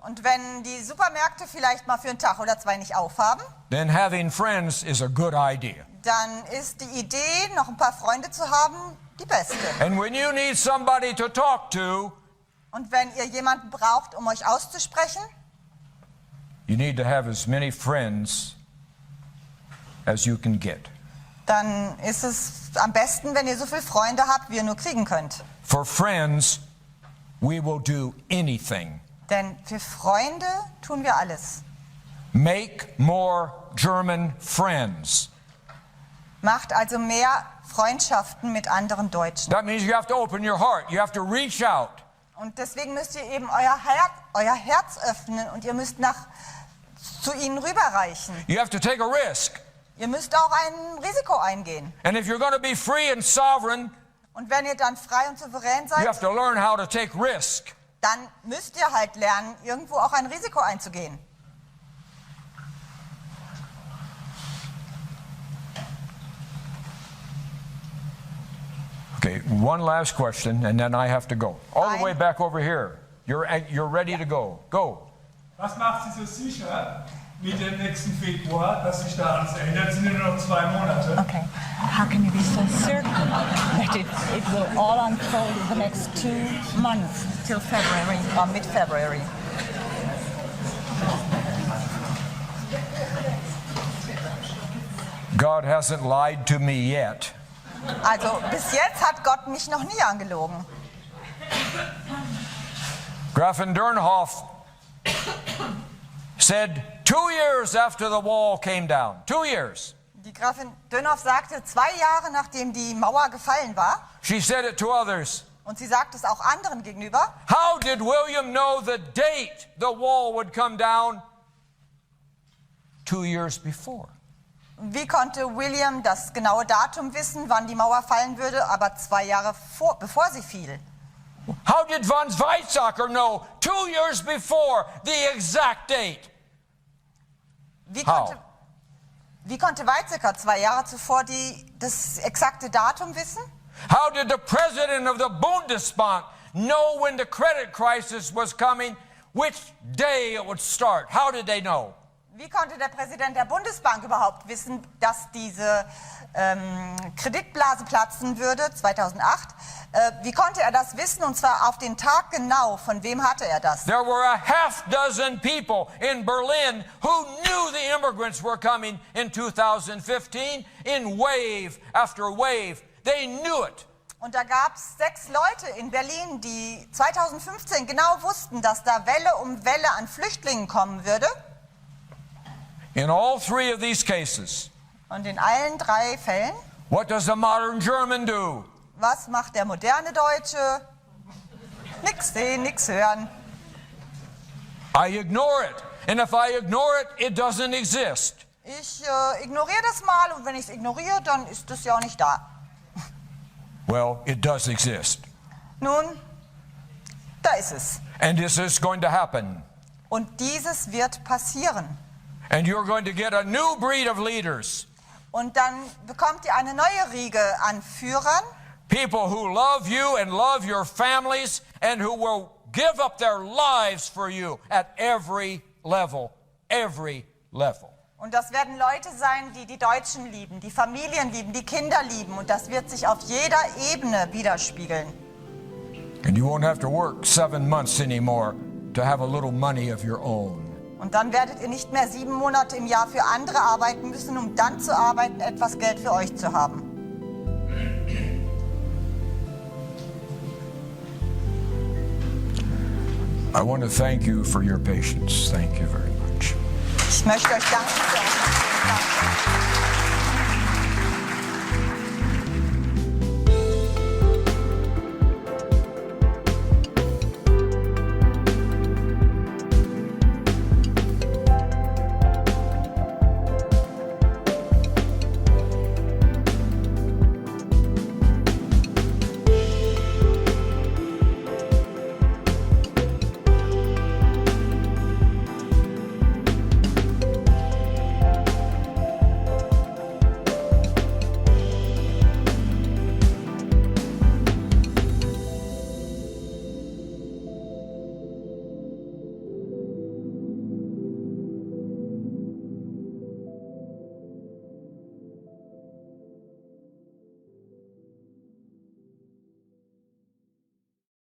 und wenn die Supermärkte vielleicht mal für einen Tag oder zwei nicht aufhaben, then having friends is a good idea. dann ist die Idee, noch ein paar Freunde zu haben, die beste. And when you need somebody to talk to, und wenn ihr jemanden braucht, um euch auszusprechen, you need to have as many friends as you can get. Dann ist es am besten, wenn ihr so viele Freunde habt, wie ihr nur kriegen könnt. For friends, we will do anything. Denn für Freunde tun wir alles. Make more German friends. Macht also mehr Freundschaften mit anderen Deutschen. That means you have to open your heart. You have to reach out. Und deswegen müsst ihr eben euer Herz öffnen und ihr müsst zu ihnen rüberreichen. You have to take a risk. Ihr müsst auch ein Risiko eingehen. And if you're going to be free and sovereign, und wenn ihr dann frei und souverän you have seid, to learn how to take risk. dann müsst ihr halt lernen, irgendwo auch ein Risiko einzugehen. Okay, one last question and then I have to go. All the way back over here. You're ready to go. Go. Was macht Sie so sicher mit dem nächsten Februar, dass sich da alles ändert? Es sind ja nur noch 2 Monate. Okay. How can you be so certain that it will all unfold in the next 2 months till February or mid-February? God hasn't lied to me yet. Also bis jetzt hat Gott mich noch nie angelogen. Grafen Dernhoff said 2 years after the wall came down. 2 years. Die Gräfin Dönhoff sagte 2 Jahre nachdem die Mauer gefallen war. She said it to others. Und sie sagt es auch anderen gegenüber. How did William know the date the wall would come down? 2 years before. Wie konnte William das genaue Datum wissen, wann die Mauer fallen würde, aber 2 Jahre bevor sie fiel? How did von Weizsäcker know 2 years before the exact date? Wie konnte Weizsäcker 2 Jahre zuvor das exakte Datum wissen? How did the president of the Bundesbank know when the credit crisis was coming, which day it would start? How did they know? Wie konnte der Präsident der Bundesbank überhaupt wissen, dass diese Kreditblase platzen würde, 2008? Wie konnte er das wissen, und zwar auf den Tag genau? Von wem hatte er das? There were a half dozen people in Berlin who knew the immigrants were coming in 2015 in wave after wave. They knew it. Und da gab es 6 Leute in Berlin, die 2015 genau wussten, dass da Welle um Welle an Flüchtlingen kommen würde. In all 3 of these cases, und in allen 3 Fällen, what does the modern German do? Was macht der moderne Deutsche? Nix sehen, nix hören. I ignore it. And if I ignore it, it doesn't exist. Ich ignoriere das mal, und wenn ich es ignoriere, dann ist es ja auch nicht da. Well, it does exist. Nun, da ist es. And this is going to happen. Und dieses wird passieren. And you're going to get a new breed of leaders. Und dann bekommt ihr eine neue Riege an Führern. People who love you and love your families and who will give up their lives for you at every level, every level. Und das werden Leute sein, die die Deutschen lieben, die Familien lieben, die Kinder lieben. Und das wird sich auf jeder Ebene widerspiegeln. And you won't have to work 7 months anymore to have a little money of your own. Und dann werdet ihr nicht mehr 7 Monate im Jahr für andere arbeiten müssen, um dann zu arbeiten, etwas Geld für euch zu haben. I want to thank you for your patience. Thank you very much. Ich möchte euch danken für eure Geduld.